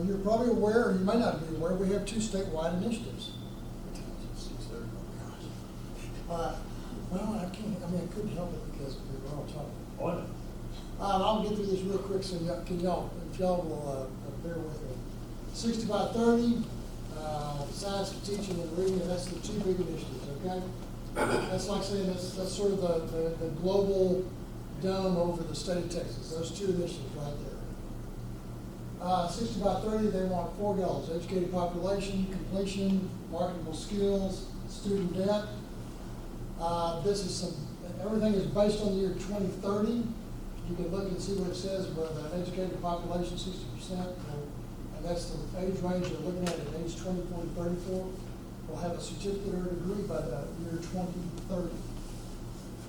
You're probably aware, or you may not be aware, we have 2 statewide initiatives. Well, I couldn't help it because we were all talking. Oh, I know. I'll get through this real quick, so if y'all will bear with me. 60 by 30, science, teaching, and reading, and that's the 2 big initiatives, okay? That's like saying that's sort of the global dome over the state of Texas. Those 2 initiatives right there. 60 by 30, they want 4 goals: educated population, completion, marketable skills, student debt. Everything is based on the year 2030. You can look and see what it says about the educated population, 60%, and that's the age range they're looking at age 24 to 34. Will have a certificate or a degree by the year 2030.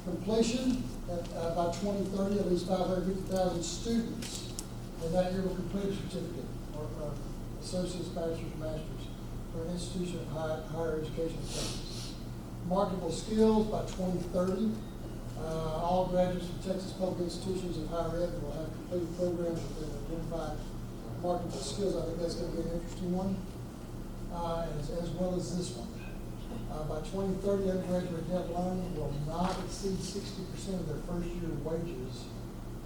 Completion, by 2030, at least 550,000 students in that year will complete a certificate or associate's, bachelor's, master's for an institution of higher education in Texas. Marketable skills by 2030. All graduates from Texas public institutions of higher ed will have completed programs with identified marketable skills. I think that's going to be an interesting one, as well as this one. By 2030, undergraduate debt loan will not exceed 60% of their first year wages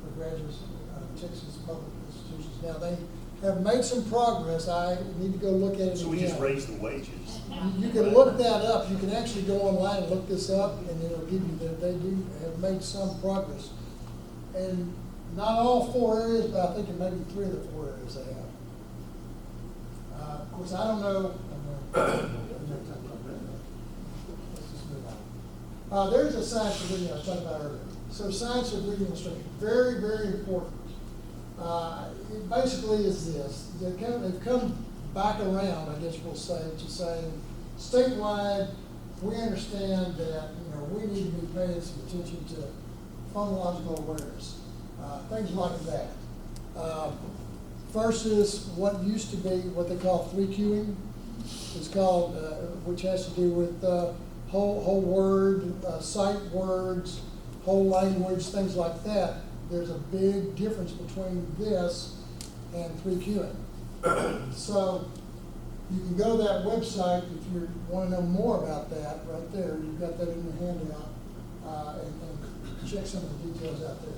for graduates of Texas public institutions. Now, they have made some progress. I need to go look at it So again. we just raised the wages. You can look that up. You can actually go online and look this up, and it'll give you that they do have made some progress. And not all 4 areas, but I think it may be 3 of the 4 areas they have. Of course, I don't know. Let's just move on. There's a science of reading I was talking about earlier. So science of reading instruction, very, very important. It basically is this. They've come back around, I guess we'll say, to saying statewide, we understand that we need to be paying some attention to phonological awareness, things like that. Versus what used to be what they call 3Qing. It's called, which has to do with whole word, sight words, whole language, things like that. There's a big difference between this and 3Qing. So you can go to that website if you want to know more about that right there. You've got that in your handout, and check some of the details out there.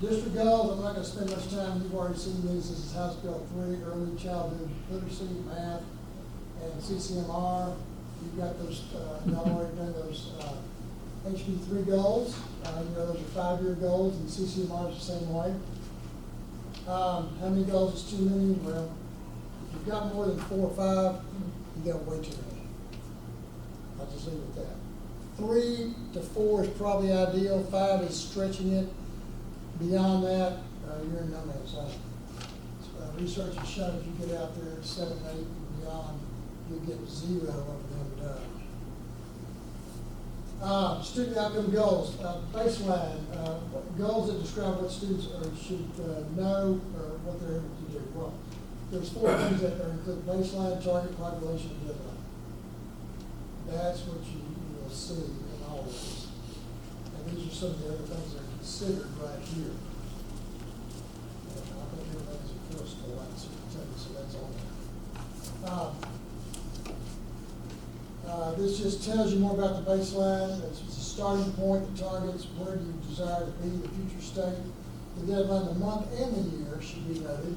District goals, I'm not going to spend much time. You've already seen these. This is House Bill 3, early childhood literacy, math, and CCMR. You've got those, y'all already done those HB3 goals. Those are 5-year goals, and CCMR is the same way. How many goals is too many? Well, if you've got more than 4 or 5, you got way too I'll just leave it at that. 3 to 4 is probably ideal, 5 is stretching it. Beyond that, you're in no man's land. Research has shown if you get out there at 7, 8 and beyond, you get 0 of them done. Student outcome goals, baseline, goals that describe what students should know or what they're able to do. Well, there's 4 things that are included: baseline, target, population, and deadline. That's what you will see in all of this. And these are some of the other things that are considered right here. And I think everything's enforceable, that's what I tell you, so that's all there. This just tells you more about the baseline. It's a starting point, the targets, where do you desire to be, the future state, the deadline, the month and the year should be noted,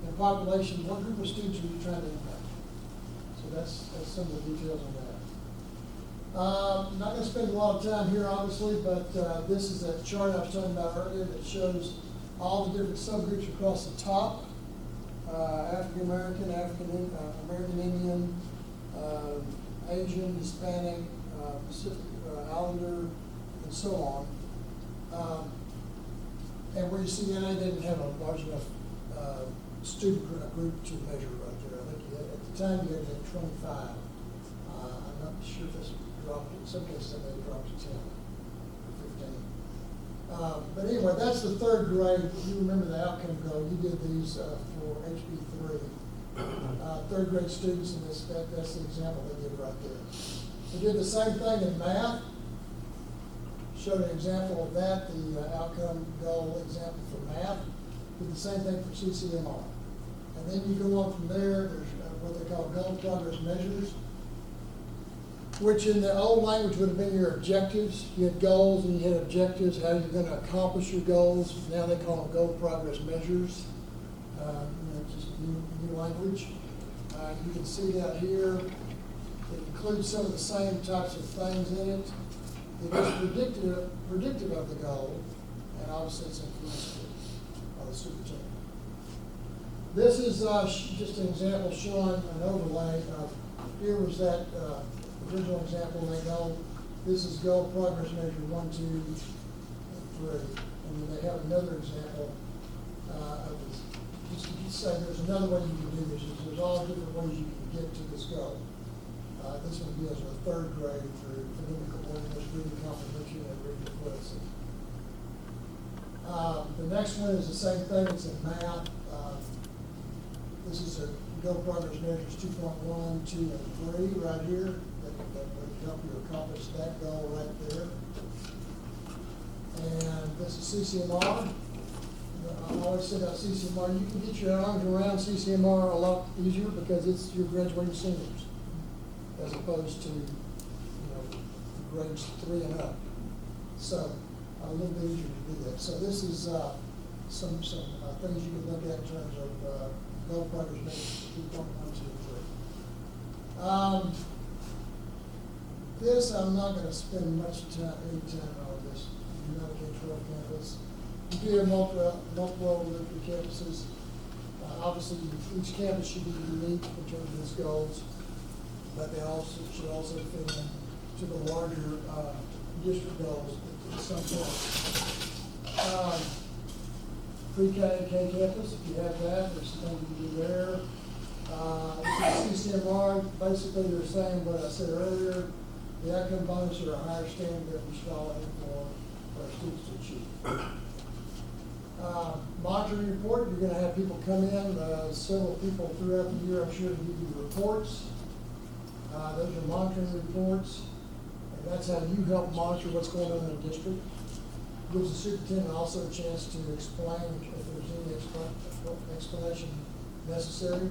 and population, what group of students are you trying to impact? So that's some of the details on that. I'm not going to spend a lot of time here, obviously, but this is that chart I was talking about earlier that shows all the different subgroups across the top: African American, American Indian, Asian, Hispanic, Pacific Islander, and so on. And where you see NA didn't have a large enough student group to measure right there. I think at the time you had 25. I'm not sure if this dropped, in some cases it may have dropped to 10 or 15. But anyway, that's the 3rd grade. You remember the outcome goal. You did these for HB3. 3rd grade students, and that's the example they did right there. They did the same thing in math. Showed an example of that, the outcome goal example for math. Did the same thing for CCMR. And then you go on from there, there's what they call goal progress measures, which in the old language would have been your objectives. You had goals and you had objectives, how you're going to accomplish your goals. Now they call them goal progress measures. Just new language. You can see that here. It includes some of the same types of things in it. It is predictive of the goal, and obviously it's influenced by the superintendent. This is just an example showing an overlay of, here was that original example they go. This is goal progress measure 1, 2, and 3. And then they have another example of this. Just to say there's another way you can do this. There's all different ways you can get to this goal. This one deals with 3rd grade through phonemic awareness, reading comprehension, and reading fluency. The next one is the same thing. It's in math. This is a goal progress measures 2.1, 2, and 3 right here. That would help you accomplish that goal right there. And this is CCMR. I always say about CCMR, you can get your arms around CCMR a lot easier because it's your graduating seniors, as opposed to, grades 3 and up. So a little bit easier to do that. So this is some things you can look at in terms of goal progress measures 2.1, 2, and 3. This I'm not going to spend any time on this. You're not a K-12 campus. You do have multiple elementary campuses. Obviously, each campus should be unique in terms of its goals, but they also should also fit into the larger district goals at some point. Pre-K and K campus, if you have that, there's something you can do there. This is CCMR. Basically, they're saying what I said earlier. The outcome bonus are a higher standard that we should all aim for our students to achieve. Monitoring report, you're going to have people come in, several people throughout the year, I'm sure, to give you reports. Those are monitoring reports, and that's how you help monitor what's going on in the district. Gives the superintendent also a chance to explain if there's any explanation necessary.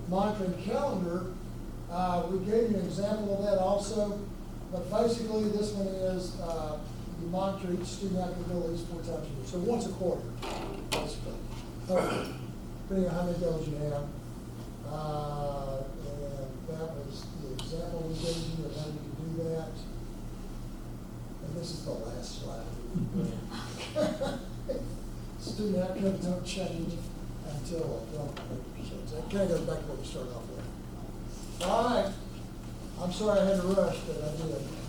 Monitoring calendar, we gave you an example of that also, but basically this one is you monitor each student activity at least 4 times a year, so once a quarter, basically. Depending on how many goals you have. And that was the example we gave you of how you can do that. And this is the last slide. Student outcomes don't change until so that kind of goes back to what we started off with. All right. I'm sorry I had to rush, but I did.